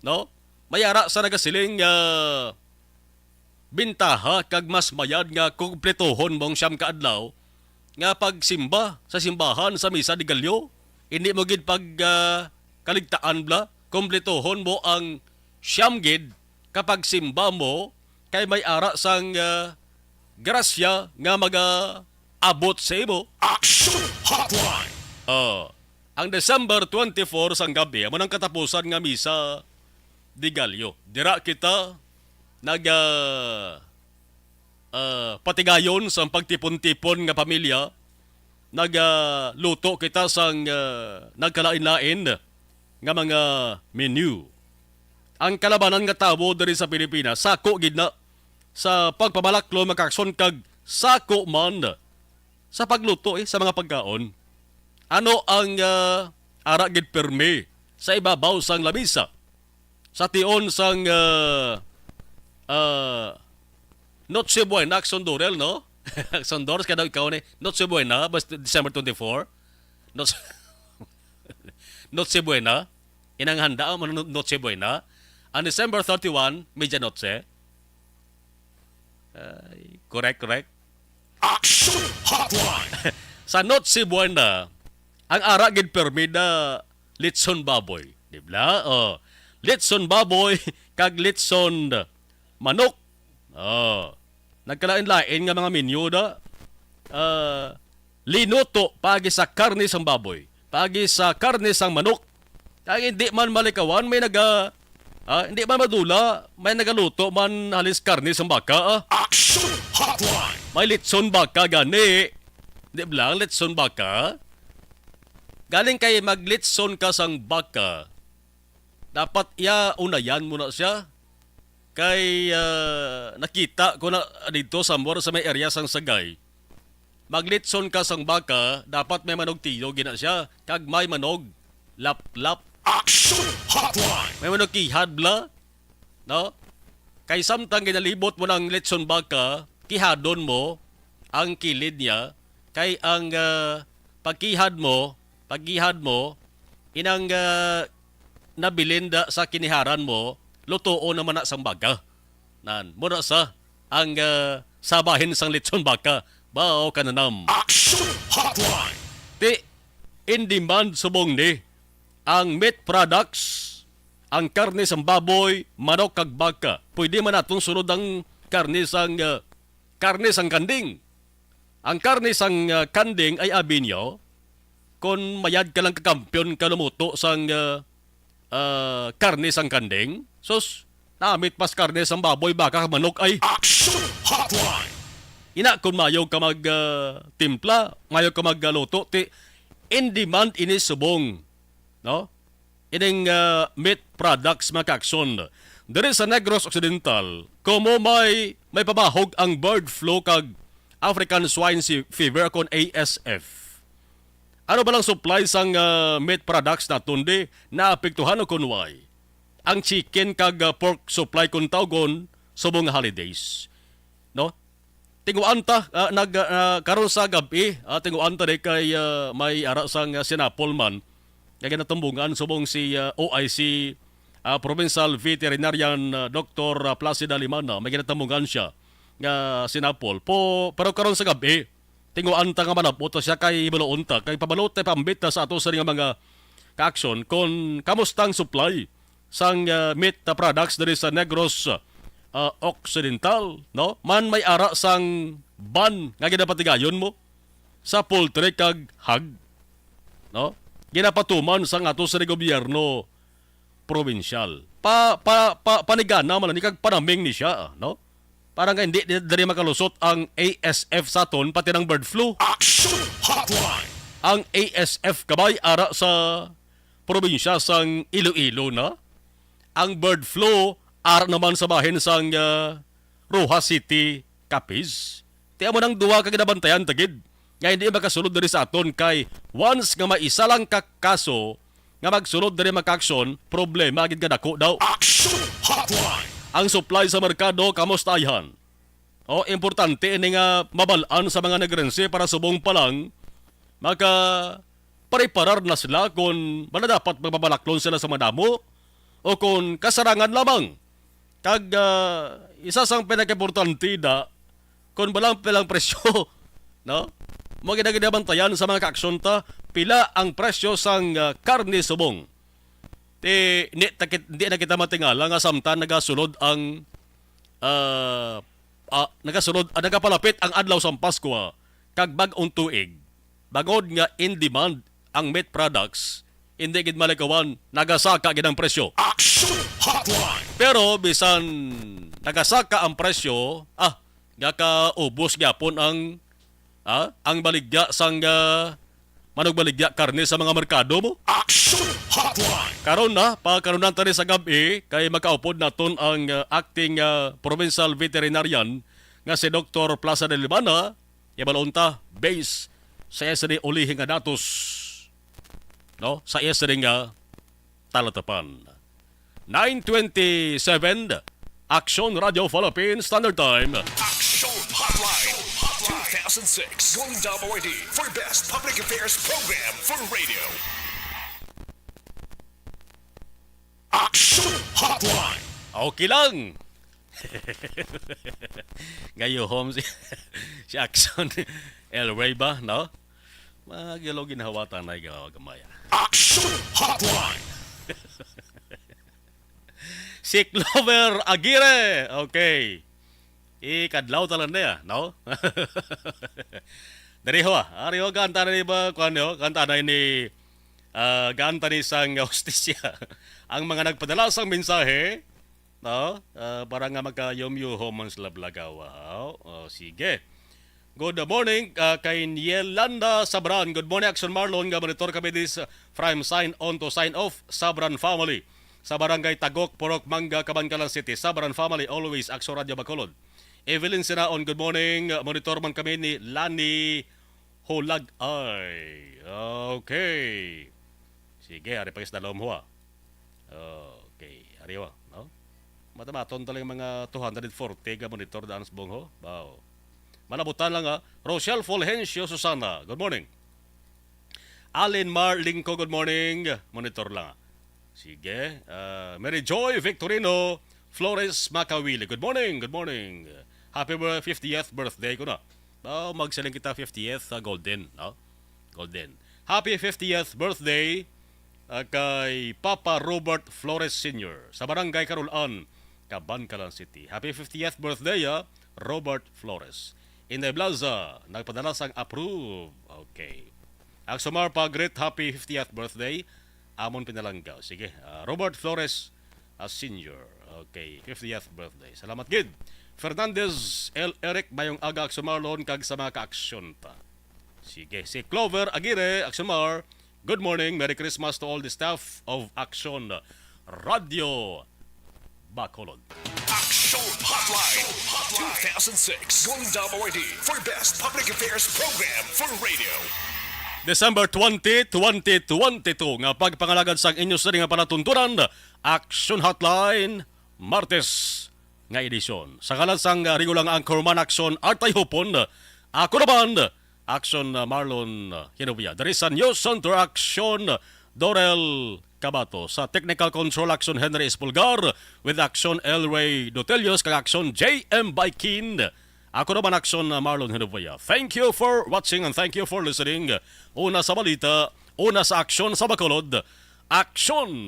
no mayara sa nagasiling bintaha kag mas mayad nga kumpletohon mong siyam kaadlaw nga pagsimba sa simbahan sa Misa de Gallo hindi mo gid pag kaligtaan bla kumpletohon mo ang siyam gid kapag simba mo kay may ara sang grasya nga abot sa imo. Action Hotline. Ang December 24 sang gabi amo nang katapusan nga Misa de Gallo. Dira kita patigayon sa pagtipon-tipon nga pamilya. Luto kita sang nagkalain-lain nga mga menu. Ang kalabanan nga tabo diri sa Pilipinas sako gid na sa pagpamalaklo makakson kag sako man sa pagluto sa mga pagkaon. Ano ang ara gid perme sa ibabaw sang lamisa? Sa tion sang Noche Buena Akson Dorel no? Akson Doros kada ikaw ni Noche Buena basta December 24. Noche Buena inang handa mo Noche Buena. Ang December 31 Medianoche. Correct. Action Hotline. Sa Noche Buena, ang ara gid permi na litson baboy, di ba? Litson baboy kag litson manok. Nagkalain-lain nga mga menu da. Linuto pagi sa karne sang baboy, pagi sa karne sang manok. Kag hindi man malikawan may hindi man madula, may nagaluto man halis karne sang baka. Action Hotline. May litson baka gani. Di ba lang litson baka? Galing kay maglitson ka sang baka. Dapat unayan mo na siya. Kay nakita ko na dito sa may area sang Sagay. Maglitson ka sang baka, dapat may manog tiyo gina siya. Kag may manog lap-lap. Action Hotline. May manog kihad bla. No? Kay samtang ginalibot mo ng litson baka, kihadon mo ang kilid niya. Kay ang pagkihad mo, inang nabilinda sa kiniharan mo, lutuo naman na sang baka. Muna sa ang sabahin sang litson baka, bao kananam. Action Hotline. In demand subong ni ang meat products, ang karne sang baboy, manok kag baka. Pwede man natong sunod ang karne sang kanding. Ang karne sang kanding ay abinyo kung mayad ka lang kakampyon ka lumuto sang karne sang kanding. Sus, namit pas karne sang baboy baka manok ay Action Hotline. ina kung mayo ka timpla, mayo ka magluto in demand ini subong. No? Ining meat products makakson. Diri sa Negros Occidental, kumo may pabahog ang bird flu kag African swine fever kon ASF. Ano ba lang supply sang meat products na tundi na apektuhan o kunway? Ang chicken kag pork supply kun tawgon subong holidays. No? Tinguan ta karon sa gabi, tinguan ta kay may ara sang sinapol man. Kaya natumbungan subong si OIC Provincial Veterinarian Dr. Placida Limana. May ginatambungan siya. nga sinapol po pero karon sa gabi tinguan ta nga manabot siya kay baluon ta kay pabalot tay pambit ta sa ato sa nga mga ka-action kon kamustang supply sang meat products diri sa Negros Occidental, no? Man may ara sang ban nga ginapatigayon mo sa poultry kag hog, no? Ginapatuman sang ato sa gobyerno provincial. Panigana man ni kag panaming ni siya, no? Para nga hindi diri makalusot ang ASF sa aton pati ng bird flu. Action Hotline. Ang ASF kabay ara sa probinsya sang Iloilo na. Ang bird flu ara naman sa bahin sang Rojas City, Capiz. Tiya mo nang duwa ka ginabantayan tagid. Nga hindi makasulod diri sa aton kay once nga maisa lang ka kaso nga magsulod diri maka-action, problema gid kadako daw. Action Hotline. Ang supply sa merkado kamustayan. O importante ini nga mabalaan sa mga nagrense para subong pa lang maka pare-parar na sila kung bala dapat magbabalaklon sila sa madamo o kung kasarangan lamang. Kag isa sang pinaka-importante da kung balang pilang presyo, no? Mo ginaginabantayan sa mga ka-aksyon ta pila ang presyo sang karne subong. Hindi na kita matingala nga samtan nagasulod ang nagapalapit ang adlaw sang Pasko kag bag-ong tuig. Bagod nga in demand ang meat products, hindi gid malikawan nagasaka gid ang presyo. Action Hotline. Pero bisan nagasaka ang presyo, gakaubos gyapon ang baligya sang manog baligya karne sa mga merkado mo. Action Hotline. Karon na pagkaroon tani sa gabi kay makaupod naton ang acting provincial veterinarian nga si Dr. Plaza de Libana, ibalonta base sa SD ulihing nga datos, no? Sa SD nga talatapan. 9:27 Action Radio Philippines Standard Time. Action Hotline. 2006 Golden Double ID for Best Public Affairs Program for Radio. Action Hotline. Okay lang. Ngayon home si Action Elway ba, no? Magilo ginhawatan na gamaya. Action Hotline. Si Clover Aguirre. Okay. Ikadlaw talan na no? Dari ho, ari ho kanta ni ba kuan ho, kanta na ni ganta ni sang hostisya. Ang mga nagpadala sang mensahe, no? Para nga magkayom-yuho man sila blagawa. Sige. Good morning kay Yelanda Sabran. Good morning Action Marlon. Nga monitor kami this from sign on to sign off Sabran family. Sa barangay Tagok, Porok, Manga, Cabancalan City. Sabran family always Action Radio Bacolod. Evelyn Sinaon, good morning. Monitor man kami ni Lani Hulagay. Okay. Sige, ari pa dalawang huwa. Okay, ari wa, no? Matamaton talagang mga 240 ka monitor daan sa bongho. Wow. Malabutan lang Rochelle Fulgencio Susana, good morning. Alin Mar Lingko, good morning. Monitor lang. Sige. Mary Joy Victorino Flores Macawili, good morning, good morning. Happy 50th birthday ko na. Magsaling kita 50th golden, no? Golden. Happy 50th birthday kay Papa Robert Flores Sr. sa Barangay Carolan, Cabancalan City. Happy 50th birthday, Robert Flores. Inday Blaza, nagpadala sang approve. Okay. Aksomar pa, great happy 50th birthday. Amon pinalanggaw. Sige, Robert Flores Sr. Okay, 50th birthday. Salamat gid. Fernandez L. Eric mayong aga Aksumarlon kag sa mga ka-aksyon ta. Sige, si Clover Aguirre, Aksumar. Good morning, Merry Christmas to all the staff of Action Radio Bacolod. Action Hotline. 2006 Golden Double ID for Best Public Affairs Program for Radio. December 20, 2022 nga pagpangalagad sang inyo sa nga panatuntunan Action Hotline Martes nga edisyon. Sa kalan sang regulang anchorman Action Artay Hupon, ako naman Action Marlon Hinubia. There is a News Center Action Dorel Cabato. Sa Technical Control Action Henry Espulgar with Action Elray Dotelios kag Action JM Baikin Ako naman Action Marlon Hinubaya. Thank you for watching and thank you for listening. Una sa balita, una sa aksyon sa Bacolod, Action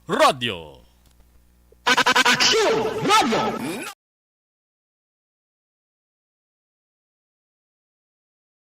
Radio. Action Radio!